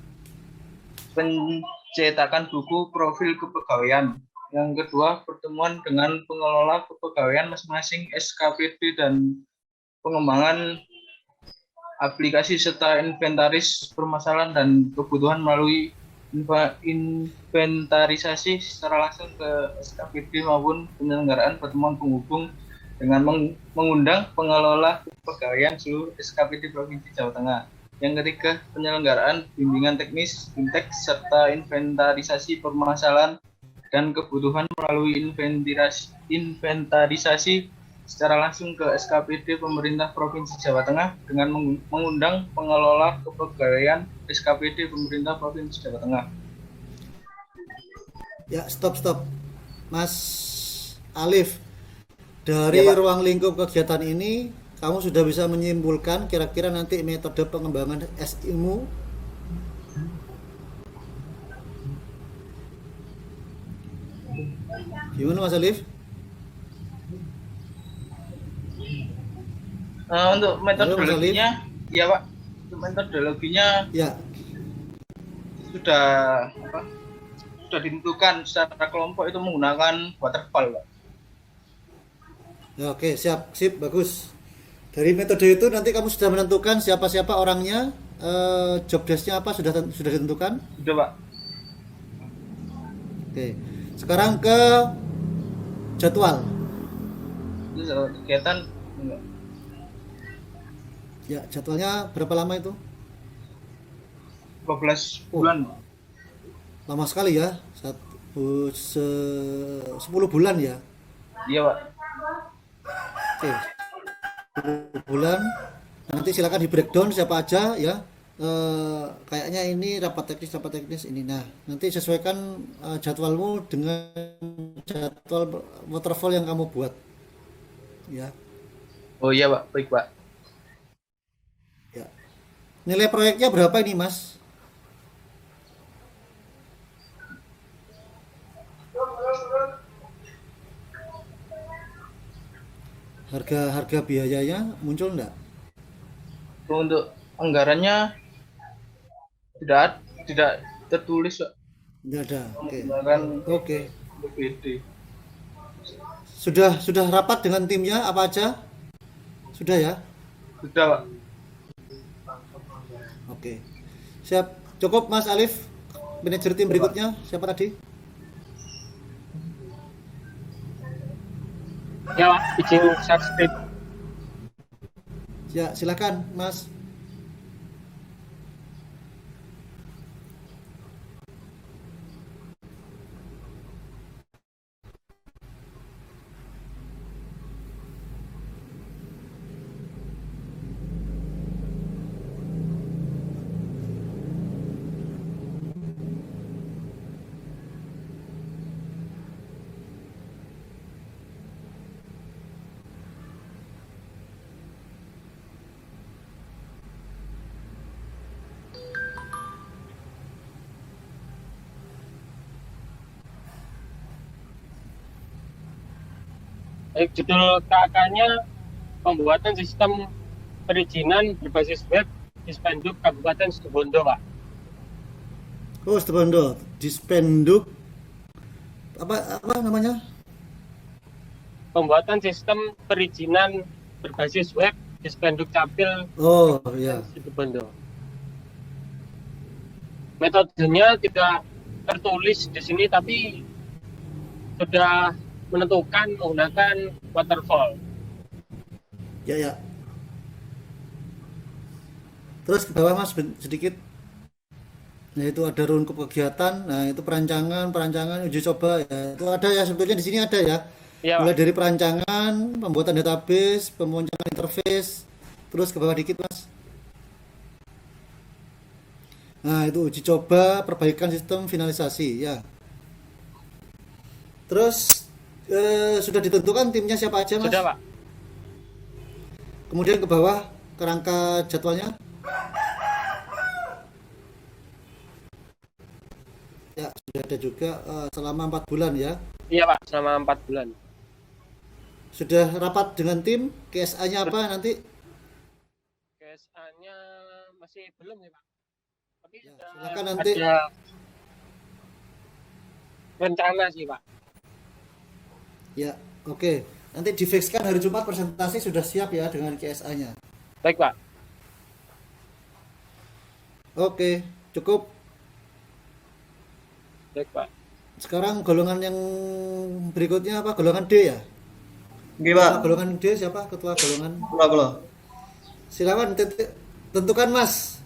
Speaker 6: pencetakan buku profil kepegawaian. Yang kedua, pertemuan dengan pengelola kepegawaian masing-masing SKPD dan pengembangan aplikasi serta inventaris permasalahan dan kebutuhan melalui inventarisasi secara langsung ke SKPD maupun penyelenggaraan pertemuan penghubung dengan mengundang pengelola kepegawaian seluruh SKPD Provinsi Jawa Tengah. Yang ketiga, penyelenggaraan bimbingan teknis, fintech, serta inventarisasi permasalahan dan kebutuhan melalui inventarisasi secara langsung ke SKPD Pemerintah Provinsi Jawa Tengah dengan mengundang pengelola kepegawaian SKPD Pemerintah Provinsi Jawa Tengah.
Speaker 1: Ya, stop. Mas Alif, dari
Speaker 6: Ya, Pak.
Speaker 1: ruang lingkup kegiatan ini kamu sudah bisa menyimpulkan kira-kira nanti metode pengembangan SImu gimana Mas Alif?
Speaker 12: Untuk
Speaker 1: Halo, Mas Alif?
Speaker 12: metodologinya, ya Pak. Untuk metodologinya
Speaker 1: Ya,
Speaker 12: sudah sudah ditentukan secara kelompok itu menggunakan waterfall, Pak.
Speaker 1: ya oke, siap, sip, bagus. Dari metode itu nanti kamu sudah menentukan siapa-siapa orangnya, job desk-nya apa sudah ditentukan?
Speaker 12: Sudah, Pak.
Speaker 1: Oke. Sekarang ke jadwal.
Speaker 12: Itu kegiatan enggak.
Speaker 1: Ya, jadwalnya berapa lama itu?
Speaker 12: 12 bulan, Pak.
Speaker 1: Lama sekali ya. 10 bulan ya.
Speaker 12: Iya, Pak.
Speaker 1: Oke. 10 bulan. Nanti silakan di breakdown siapa aja ya. Kayaknya ini rapat teknis ini. Nah, nanti sesuaikan jadwalmu dengan jadwal waterfall yang kamu buat. Ya.
Speaker 12: Oh iya, Pak. Baik, Pak.
Speaker 1: Ya. Nilai proyeknya berapa ini, Mas? Harga biayanya muncul enggak?
Speaker 12: Untuk anggarannya tidak tertulis, Pak.
Speaker 1: Enggak ada. Oke.
Speaker 12: Anggaran
Speaker 1: Oke.
Speaker 12: BPD.
Speaker 1: Sudah rapat dengan timnya apa aja? Sudah ya?
Speaker 12: Sudah, Pak.
Speaker 1: Oke. Siap. Cukup Mas Alif. Manajer tim berikutnya siapa tadi?
Speaker 13: Ya, Pak, izin share screen.
Speaker 1: Ya, silakan Mas.
Speaker 13: Baik, judul KK-nya pembuatan sistem perizinan berbasis web Dispenduk Kabupaten Situbondo, Pak.
Speaker 1: Oh, Situbondo. Dispenduk apa namanya?
Speaker 13: Pembuatan sistem perizinan berbasis web Dispenduk Capil
Speaker 1: Oh, ya.
Speaker 13: Situbondo. Metodenya tidak tertulis di sini, tapi sudah menentukan menggunakan waterfall.
Speaker 1: Ya. Terus ke bawah Mas sedikit. Nah, itu ada runtup kegiatan. Nah, itu perancangan, uji coba ya. Itu ada ya sebetulnya di sini ada ya.
Speaker 13: Ya,
Speaker 1: Mulai dari perancangan, pembuatan database, pemunculan interface, terus ke bawah dikit Mas. Nah, itu uji coba, perbaikan sistem, finalisasi ya. Terus sudah ditentukan timnya siapa aja Mas?
Speaker 13: Sudah, Pak.
Speaker 1: Kemudian ke bawah kerangka jadwalnya. Ya, sudah ada juga selama 4 bulan ya.
Speaker 13: Iya, Pak, selama 4 bulan.
Speaker 1: Sudah rapat dengan tim, KSA-nya apa nanti?
Speaker 13: KSA-nya masih belum nih, Pak. Tapi
Speaker 1: Ya,
Speaker 13: sudah
Speaker 1: silakan nanti.
Speaker 13: ada rencana sih, Pak.
Speaker 1: Ya, oke. Nanti difixkan hari Jumat presentasi sudah siap ya dengan KSA-nya.
Speaker 13: Baik, Pak.
Speaker 1: Oke, cukup.
Speaker 13: Baik, Pak.
Speaker 1: Sekarang golongan yang berikutnya apa? Golongan D ya?
Speaker 14: Gimana?
Speaker 1: Golongan D siapa? Ketua golongan?
Speaker 14: Kalau
Speaker 1: Silakan tentukan Mas.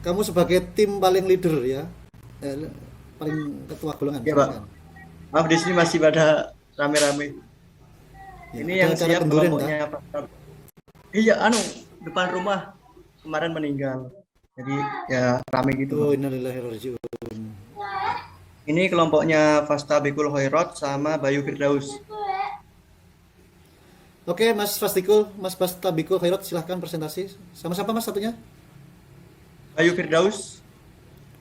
Speaker 1: Kamu sebagai tim paling leader ya. Paling ketua golongan.
Speaker 14: ya, Pak. Maaf di sini masih pada rame-rame.
Speaker 1: Ya,
Speaker 14: Ini
Speaker 1: ada
Speaker 14: yang
Speaker 1: acara
Speaker 14: siap
Speaker 1: kenduren,
Speaker 14: kelompoknya Pak. Iya, depan rumah kemarin meninggal. Jadi ya rame gitu.
Speaker 1: Oh, innalillahi wa inna ilaihi raji'un.
Speaker 14: Ini kelompoknya Fasta Bikul Hoirot sama Bayu Firdaus.
Speaker 1: Oke, Mas Fastikul, Mas Fastabikul Khairat, silahkan presentasi. Sama-sama Mas satunya.
Speaker 14: Bayu Firdaus.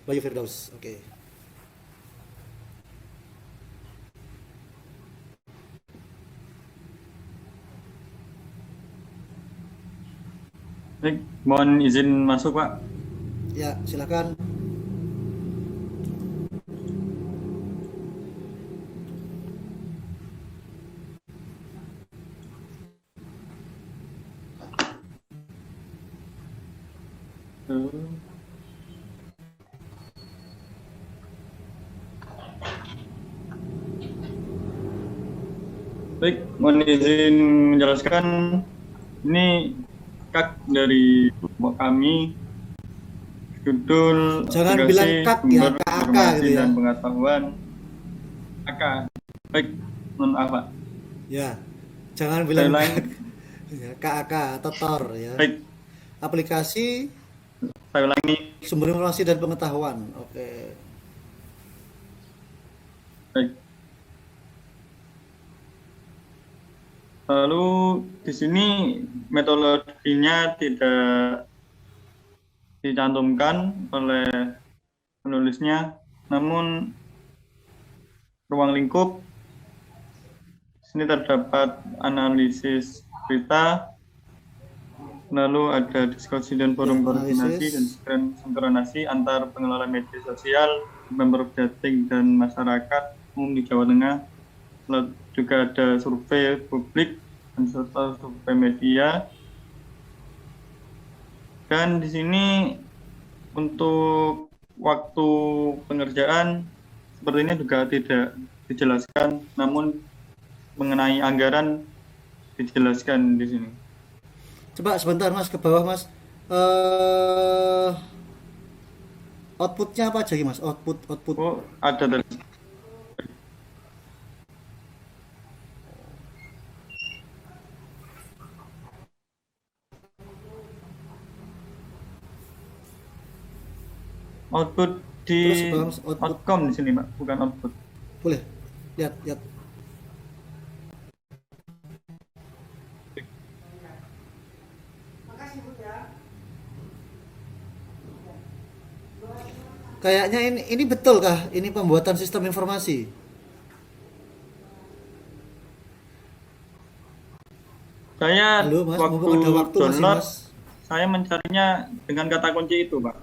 Speaker 1: Bayu Firdaus, oke.
Speaker 15: Baik, mohon izin masuk Pak.
Speaker 1: Ya, silakan.
Speaker 15: Baik, mohon izin menjelaskan. Ini kak dari kelompok kami, judul
Speaker 1: Jangan
Speaker 15: Aplikasi
Speaker 1: bilang kak ya,
Speaker 15: Sumber
Speaker 1: KAK
Speaker 15: Informasi
Speaker 1: gitu ya.
Speaker 15: dan Pengetahuan. AK. Baik, mohon maaf Pak.
Speaker 1: Ya, jangan bilang
Speaker 15: Saya ulangi.
Speaker 1: ya, KAK atau TOR ya.
Speaker 15: Baik.
Speaker 1: Aplikasi
Speaker 15: Saya ulangi.
Speaker 1: Sumber Informasi dan Pengetahuan. Oke.
Speaker 15: Baik. Lalu di sini metodologinya tidak dicantumkan oleh penulisnya, namun ruang lingkup sini terdapat analisis berita, lalu ada diskusi dan forum koordinasi dan sinkronasi antar pengelola media sosial, member Jatim dan masyarakat umum di Jawa Tengah. Lalu juga ada survei publik dan serta survei media. Dan di sini untuk waktu pengerjaan sepertinya juga tidak dijelaskan, namun mengenai anggaran dijelaskan di sini.
Speaker 1: Coba sebentar Mas ke bawah Mas. Outputnya apa aja Mas? Output.
Speaker 15: Oh, ada tadi. Output di outcome di sini Pak, bukan output.
Speaker 1: Boleh. Lihat. Kayaknya ini betul kah? Ini pembuatan sistem informasi.
Speaker 15: Saya
Speaker 1: Halo, Mas,
Speaker 15: waktu
Speaker 1: mumpung ada waktu masih,
Speaker 15: download,
Speaker 1: Mas.
Speaker 15: saya mencarinya dengan kata kunci itu, Pak.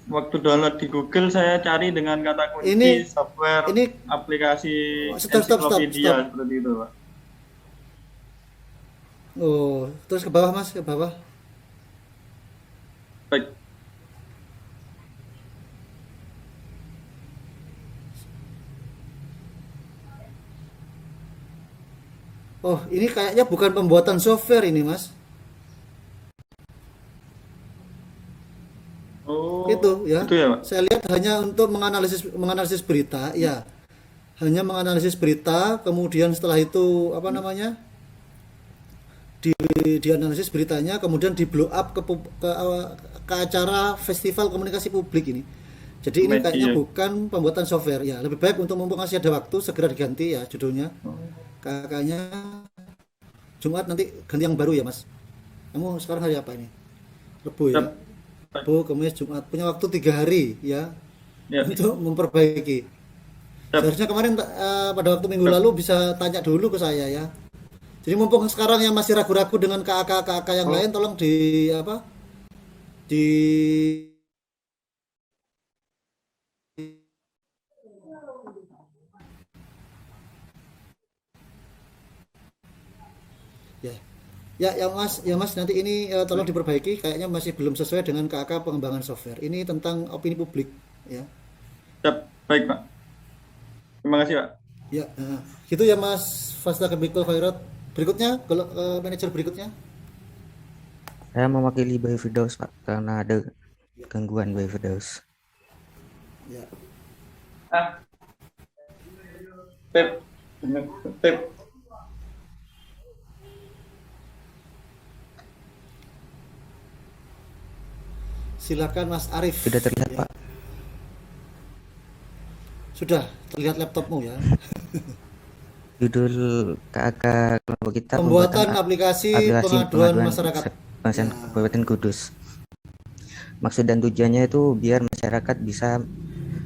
Speaker 15: Waktu download di Google saya cari dengan kata kunci software, aplikasi
Speaker 1: Stop.
Speaker 15: ensiklopedia seperti itu, Pak.
Speaker 1: Oh, terus ke bawah Mas, ke bawah.
Speaker 15: Baik.
Speaker 1: Oh, ini kayaknya bukan pembuatan software ini, Mas.
Speaker 15: Oh,
Speaker 1: itu ya.
Speaker 15: Itu ya, Pak.
Speaker 1: Saya lihat hanya untuk menganalisis berita, ya. Hanya menganalisis berita, kemudian setelah itu apa namanya? Dianalisis beritanya, kemudian di blow up ke acara festival komunikasi publik ini. Jadi ini kayaknya bukan pembuatan software ya. Lebih baik untuk mumpung masih ada waktu segera diganti ya judulnya. Kakaknya Jumat nanti ganti yang baru ya Mas. Kamu sekarang hari apa ini? Rabu ya. Rabu, Kamis, Jumat. Punya waktu 3 hari ya, untuk memperbaiki. Seharusnya kemarin pada waktu minggu lalu bisa tanya dulu ke saya ya. Jadi mumpung sekarang yang masih ragu-ragu dengan KAK yang lain, tolong di apa? Ya Mas nanti ini tolong diperbaiki, kayaknya masih belum sesuai dengan KAK pengembangan software. Ini tentang opini publik ya.
Speaker 15: Baik Pak. Terima kasih Pak.
Speaker 1: Ya, gitu ya Mas Fastabikul Khairat. Berikutnya, kalau manajer berikutnya.
Speaker 2: Saya mewakili Bayu Firdaus Pak, karena ada gangguan Bayu Firdaus.
Speaker 1: Ya.
Speaker 15: Pep.
Speaker 1: Silakan Mas Arif.
Speaker 2: Sudah terlihat ya. Pak.
Speaker 1: Sudah terlihat laptopmu ya.
Speaker 2: Judul KAK kelompok kita
Speaker 1: Pembuatan aplikasi pengaduan masyarakat.
Speaker 2: Kabupaten Kudus. Maksud dan tujuannya itu biar masyarakat bisa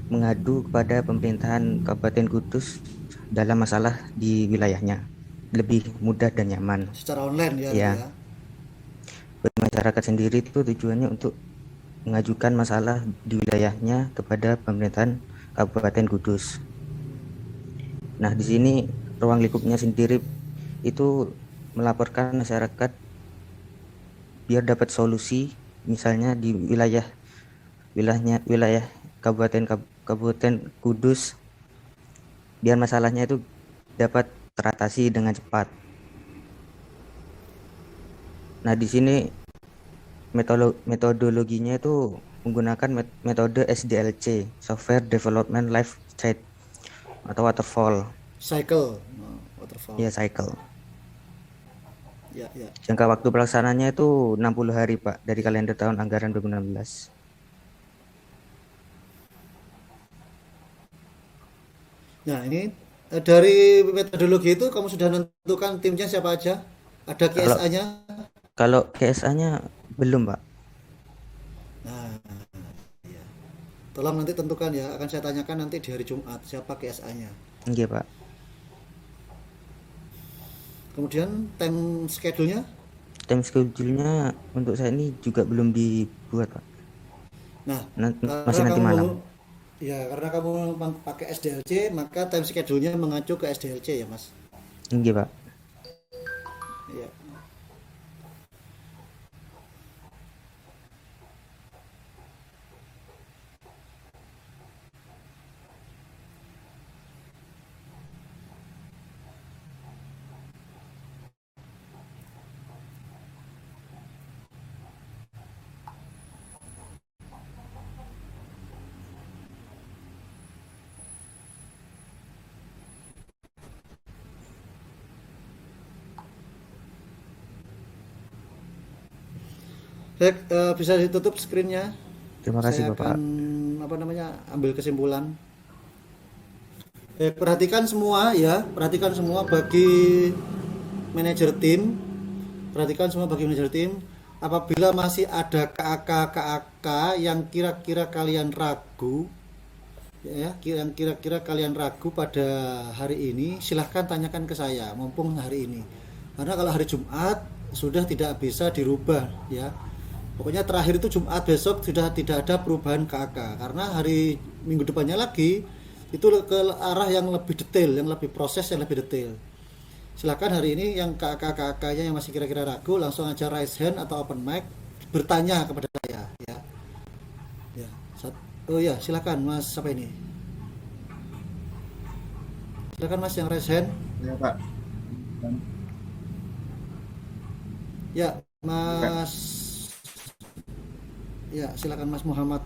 Speaker 2: mengadu kepada pemerintahan Kabupaten Kudus dalam masalah di wilayahnya lebih mudah dan nyaman.
Speaker 1: Secara online ya.
Speaker 2: Ya. Bagi masyarakat sendiri itu tujuannya untuk mengajukan masalah di wilayahnya kepada pemerintahan Kabupaten Kudus. Nah, di sini ruang lingkupnya sendiri itu melaporkan masyarakat biar dapat solusi, misalnya di wilayah Kabupaten Kudus, biar masalahnya itu dapat teratasi dengan cepat. Nah, di sini metodologinya itu menggunakan metode SDLC, Software Development Life Cycle atau waterfall.
Speaker 1: Waterfall.
Speaker 2: Ya, cycle.
Speaker 1: Ya.
Speaker 2: Jangka waktu pelaksananya itu 60 hari, Pak, dari kalender tahun anggaran 2016.
Speaker 1: Nah, ini dari metodologi itu kamu sudah menentukan timnya siapa aja? Ada KSA-nya?
Speaker 2: Kalau KSA-nya belum, Pak.
Speaker 1: Nah, ya. Tolong nanti tentukan ya, akan saya tanyakan nanti di hari Jumat siapa KSA-nya.
Speaker 2: Iya, Pak.
Speaker 1: Kemudian time schedule-nya?
Speaker 2: Time schedule-nya untuk saya ini juga belum dibuat, Pak.
Speaker 1: Nah,
Speaker 2: masih nanti malam.
Speaker 1: Ya, karena kamu pakai SDLC, maka time schedule-nya mengacu ke SDLC ya, Mas.
Speaker 2: Iya, Pak.
Speaker 1: Ya. Baik, bisa ditutup screen-nya.
Speaker 2: Terima kasih,
Speaker 1: saya
Speaker 2: Bapak.
Speaker 1: akan ambil kesimpulan. Perhatikan semua ya, perhatikan semua bagi manajer tim. Perhatikan semua bagi manajer tim. Apabila masih ada KAK yang kira-kira kalian ragu, ya, yang kira-kira kalian ragu pada hari ini, silahkan tanyakan ke saya, mumpung hari ini. Karena kalau hari Jumat sudah tidak bisa dirubah, ya. Pokoknya terakhir itu Jumat besok sudah tidak ada perubahan KAK, karena hari minggu depannya lagi itu ke arah yang lebih detail, yang lebih proses yang lebih detail. Silakan hari ini yang KAK-nya yang masih kira-kira ragu langsung aja raise hand atau open mic bertanya kepada saya ya. Ya. Oh ya, silakan Mas, siapa ini? Silakan Mas yang raise hand.
Speaker 15: Ya, Pak.
Speaker 1: Ya, Mas. Ya, silakan Mas Muhammad.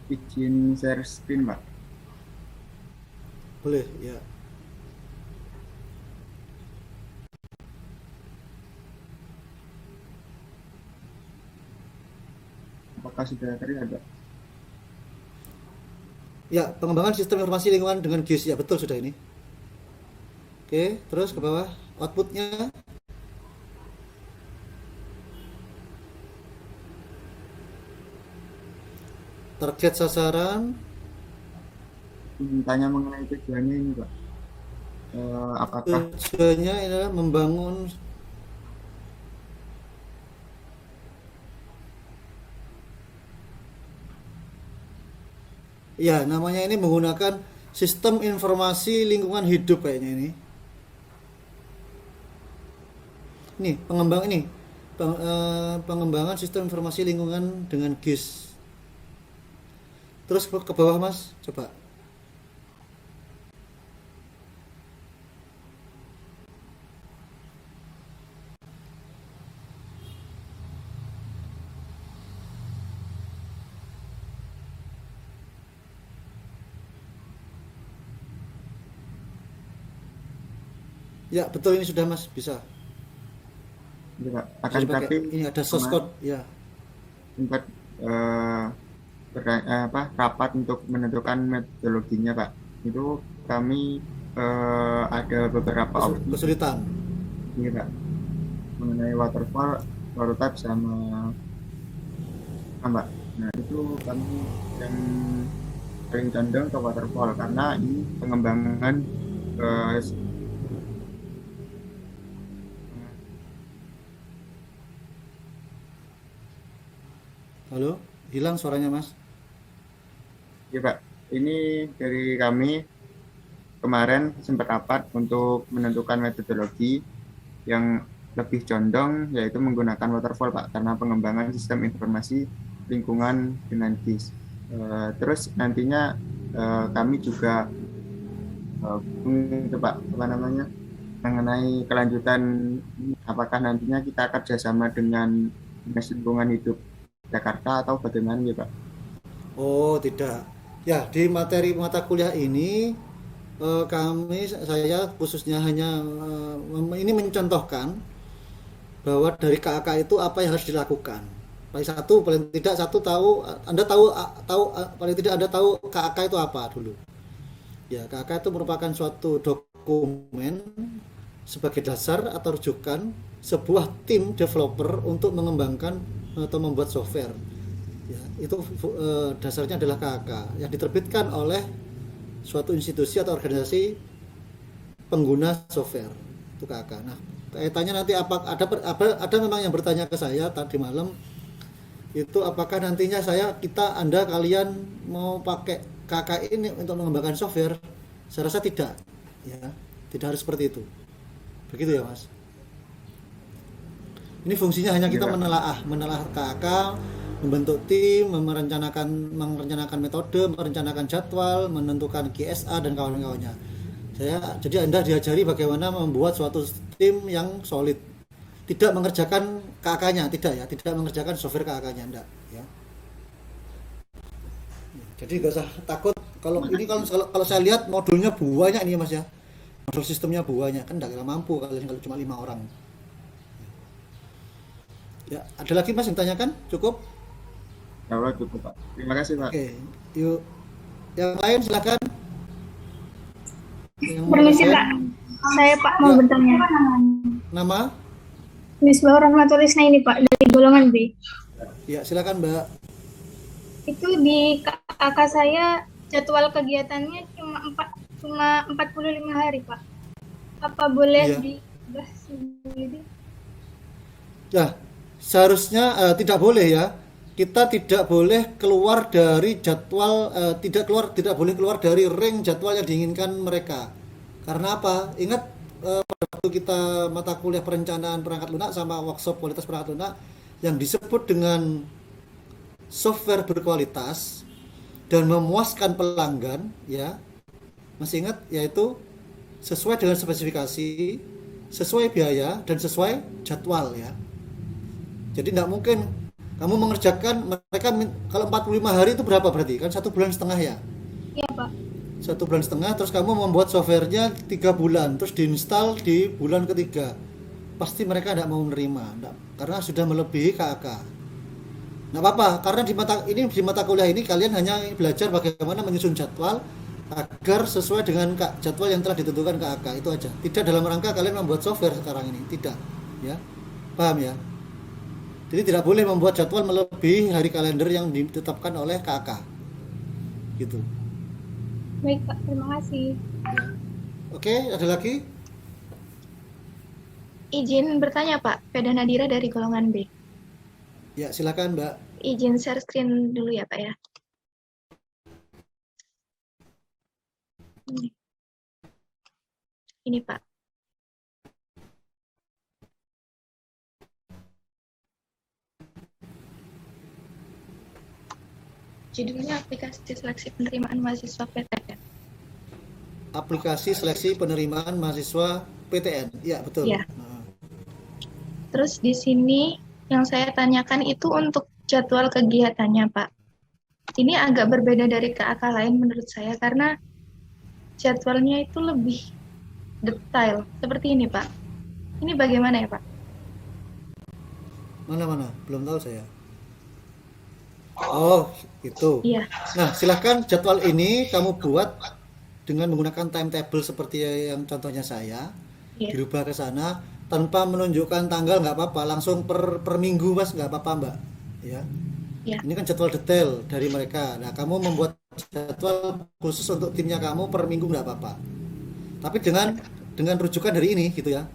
Speaker 15: Izin share screen, Pak.
Speaker 1: Boleh, ya.
Speaker 15: Apakah sudah terlihat, Pak?
Speaker 1: Ya, pengembangan sistem informasi lingkungan dengan GIS. Ya, betul sudah ini. Oke, terus ke bawah. Outputnya. Target sasaran.
Speaker 15: Tanya mengenai tujuannya ini, Pak. Apakah
Speaker 1: tujuannya adalah membangun ya, namanya ini menggunakan sistem informasi lingkungan hidup kayaknya ini. Ini pengembangan sistem informasi lingkungan dengan GIS. Terus ke bawah Mas, coba. Ya, betul ini sudah Mas, bisa.
Speaker 15: Ya, Pak. Akan tapi
Speaker 1: ini ada source code ya.
Speaker 15: Sempat rapat untuk menentukan metodologinya, Pak. Itu kami ada beberapa opsi
Speaker 1: kesulitan.
Speaker 15: Iya Pak, mengenai waterfall, prototype sama Mbak. Nah itu kami yang paling condong ke waterfall karena ini pengembangan
Speaker 1: Halo, hilang suaranya Mas.
Speaker 15: Ya Pak, ini dari kami kemarin sempat rapat untuk menentukan metodologi yang lebih condong yaitu menggunakan waterfall Pak, karena pengembangan sistem informasi lingkungan dengan GIS. Terus nantinya kami juga Pak, mengenai kelanjutan apakah nantinya kita kerjasama dengan Dinas Lingkungan Hidup Jakarta atau bagaimana ya Pak?
Speaker 1: Oh tidak, ya di materi mata kuliah ini saya khususnya hanya ini mencontohkan bahwa dari KAK itu apa yang harus dilakukan. Paling tidak satu tahu, Anda tahu paling tidak Anda tahu KAK itu apa dulu. Ya, KAK itu merupakan suatu dokumen sebagai dasar atau rujukan sebuah tim developer untuk mengembangkan atau membuat software. Ya, itu dasarnya adalah KAK yang diterbitkan oleh suatu institusi atau organisasi pengguna software. Itu KAK. Nah, kaitannya nanti ada memang yang bertanya ke saya tadi malam itu apakah nantinya Anda kalian mau pakai KAK ini untuk mengembangkan software? Saya rasa tidak, ya, tidak harus seperti itu. Begitu ya Mas. Ini fungsinya hanya kita menelaah KAK, membentuk tim, merencanakan metode, merencanakan jadwal, menentukan GSA dan kawan-kawannya. Jadi Anda diajari bagaimana membuat suatu tim yang solid. Tidak mengerjakan KAK-nya, tidak mengerjakan software KAK-nya Anda, ya. Jadi nggak usah takut kalau saya lihat modulnya banyak ini Mas ya. Modul sistemnya banyak, kan nggak mampu kalian kalau cuma 5 orang. Ya, ada lagi Mas yang tanyakan? Cukup?
Speaker 15: Ya, cukup Pak. Terima kasih Pak.
Speaker 1: Oke, yuk. Yang lain silakan.
Speaker 4: Permisi Pak, saya Pak mau bertanya.
Speaker 1: Nama?
Speaker 4: Misbah Rahmatulisna ini Pak, dari golongan B.
Speaker 1: Ya, silakan Mbak.
Speaker 4: Itu di KAK saya jadwal kegiatannya cuma 45 hari Pak. Apa boleh dibahas ini?
Speaker 1: Ya, seharusnya tidak boleh ya. Kita tidak boleh keluar dari jadwal, tidak boleh keluar dari ring jadwal yang diinginkan mereka. Karena apa? Ingat pada waktu kita mata kuliah perencanaan perangkat lunak sama workshop kualitas perangkat lunak yang disebut dengan software berkualitas dan memuaskan pelanggan, ya. Masih ingat, yaitu sesuai dengan spesifikasi, sesuai biaya dan sesuai jadwal, ya. Jadi tidak mungkin kamu mengerjakan mereka kalau 45 hari itu berapa berarti? Kan 1,5 bulan ya?
Speaker 4: Iya Pak.
Speaker 1: 1,5 bulan terus kamu membuat softwarenya 3 bulan terus diinstal di bulan ketiga. Pasti mereka tidak mau menerima karena sudah melebihi KAK. Nggak apa-apa, karena di mata kuliah ini kalian hanya belajar bagaimana menyusun jadwal agar sesuai dengan jadwal yang telah ditentukan KAK, itu aja. Tidak dalam rangka kalian membuat software sekarang ini, tidak, ya. Paham ya? Jadi tidak boleh membuat jadwal melebihi hari kalender yang ditetapkan oleh KAK. Gitu.
Speaker 4: Baik Pak, terima kasih.
Speaker 1: Oke, ada lagi?
Speaker 10: Izin bertanya Pak, Peda Nadira dari golongan B.
Speaker 1: Ya, silakan Mbak.
Speaker 10: Izin share screen dulu ya Pak ya. Ini Pak. Judulnya aplikasi seleksi penerimaan mahasiswa PTN.
Speaker 1: Aplikasi seleksi penerimaan mahasiswa PTN. Ya, betul.
Speaker 10: Ya. Terus di sini yang saya tanyakan itu untuk jadwal kegiatannya, Pak. Ini agak berbeda dari KAK lain menurut saya karena jadwalnya itu lebih detail. Seperti ini, Pak. Ini bagaimana ya, Pak?
Speaker 1: Mana? Belum tahu saya. Oh, itu.
Speaker 10: Iya.
Speaker 1: Nah, silahkan jadwal ini kamu buat dengan menggunakan timetable seperti yang contohnya saya,
Speaker 4: Iya.
Speaker 1: dirubah ke sana tanpa menunjukkan tanggal nggak apa-apa, langsung per minggu Mas nggak apa-apa Mbak. Ya.
Speaker 4: Iya.
Speaker 1: Ini kan jadwal detail dari mereka. Nah, kamu membuat jadwal khusus untuk timnya kamu per minggu nggak apa-apa. Tapi dengan rujukan dari ini gitu ya.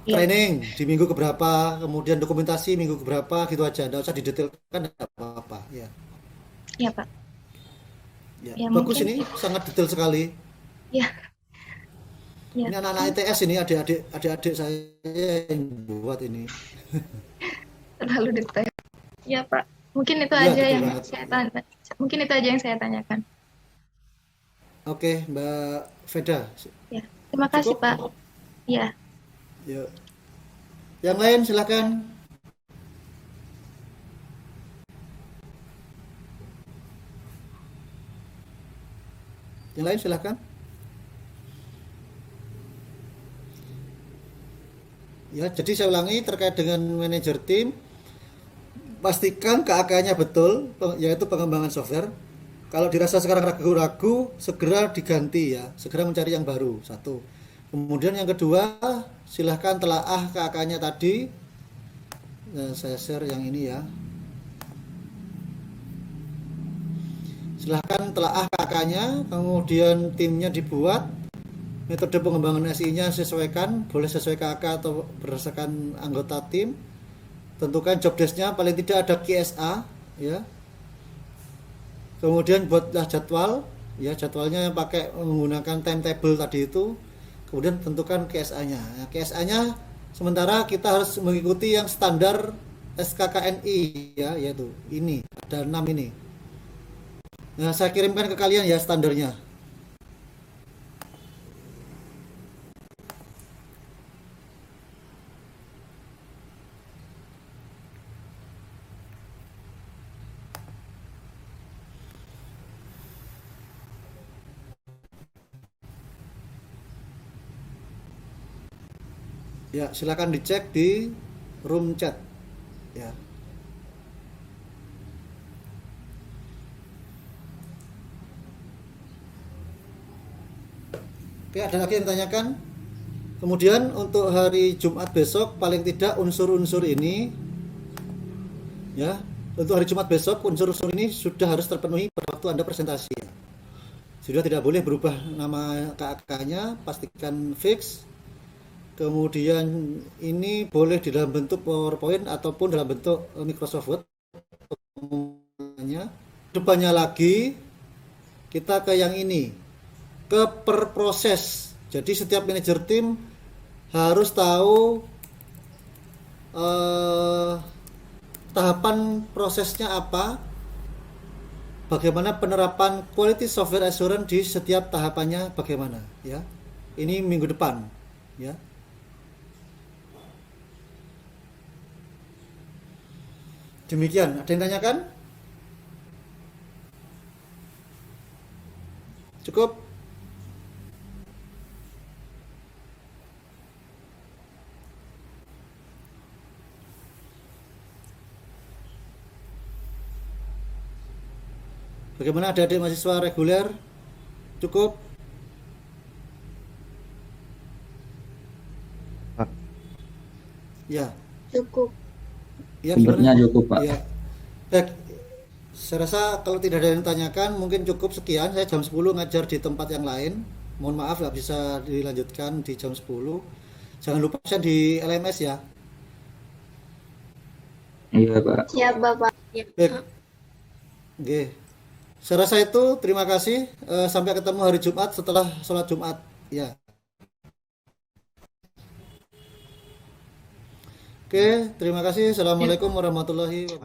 Speaker 4: Iya.
Speaker 1: Training di minggu keberapa, kemudian dokumentasi minggu keberapa gitu aja. Nggak usah didetailkan nggak apa-apa ya.
Speaker 4: Iya, Pak.
Speaker 1: Ya,
Speaker 4: Ya,
Speaker 1: bagus
Speaker 4: mungkin
Speaker 1: ini, sangat detail sekali.
Speaker 4: Iya. Iya.
Speaker 1: Ini anak-anak ITS ini, adik-adik saya yang buat ini.
Speaker 4: Terlalu detail. Iya, Pak. Mungkin itu
Speaker 1: Iya,
Speaker 4: aja
Speaker 1: betul
Speaker 4: yang
Speaker 1: banget.
Speaker 4: saya tanya. Mungkin itu aja yang saya tanyakan.
Speaker 1: Oke, Mbak Veda.
Speaker 4: Ya. Terima kasih,
Speaker 1: Cukup?
Speaker 4: Pak. Iya.
Speaker 1: Yuk. Yang lain silakan. Yang lain silakan. Ya, jadi saya ulangi terkait dengan manajer tim, pastikan KAK-nya betul, yaitu pengembangan software. Kalau dirasa sekarang ragu-ragu, segera diganti ya, segera mencari yang baru. Satu. Kemudian yang kedua, silahkan telaah KAK-nya tadi. Nah, saya share yang ini ya. Silahkan telaah KAK-nya, kemudian timnya dibuat. Metode pengembangan SI-nya sesuaikan, boleh sesuai KAK atau berdasarkan anggota tim. Tentukan job desk-nya, paling tidak ada KSA ya. Kemudian buatlah jadwal ya, jadwalnya yang pakai menggunakan timetable tadi itu. Kemudian tentukan KSA-nya. Nah, KSA-nya sementara kita harus mengikuti yang standar SKKNI ya, yaitu ini ada 6 ini. Nah, saya kirimkan ke kalian ya standarnya. Ya, silakan dicek di room chat. Ya. Oke, ada lagi yang ditanyakan? Kemudian untuk hari Jumat besok paling tidak unsur-unsur ini ya, untuk hari Jumat besok unsur-unsur ini sudah harus terpenuhi pada waktu Anda presentasi ya. Sudah tidak boleh berubah nama KAK-nya, pastikan fix. Kemudian ini boleh di dalam bentuk PowerPoint ataupun dalam bentuk Microsoft Word. Depannya lagi kita ke yang ini, ke per proses. Jadi setiap manajer tim harus tahu tahapan prosesnya apa, bagaimana penerapan quality software assurance di setiap tahapannya bagaimana ya. Ini minggu depan ya. Demikian, ada yang tanyakan? Cukup? Bagaimana adik-adik mahasiswa reguler? Cukup?
Speaker 2: Pak.
Speaker 1: Ya.
Speaker 4: Cukup.
Speaker 1: Ya,
Speaker 16: Sumbernya
Speaker 1: gimana?
Speaker 16: cukup, Pak.
Speaker 1: Ya. Baik. Saya rasa kalau tidak ada yang tanyakan mungkin cukup sekian. Saya jam 10 ngajar di tempat yang lain. Mohon maaf nggak bisa dilanjutkan di jam 10. Jangan lupa saya di LMS ya.
Speaker 16: Iya, Pak.
Speaker 4: Siap, Bapak.
Speaker 1: Baik. Oke. Saya rasa itu, terima kasih. Sampai ketemu hari Jumat setelah sholat Jumat. Ya. Oke, terima kasih. Assalamualaikum warahmatullahi wabarakatuh.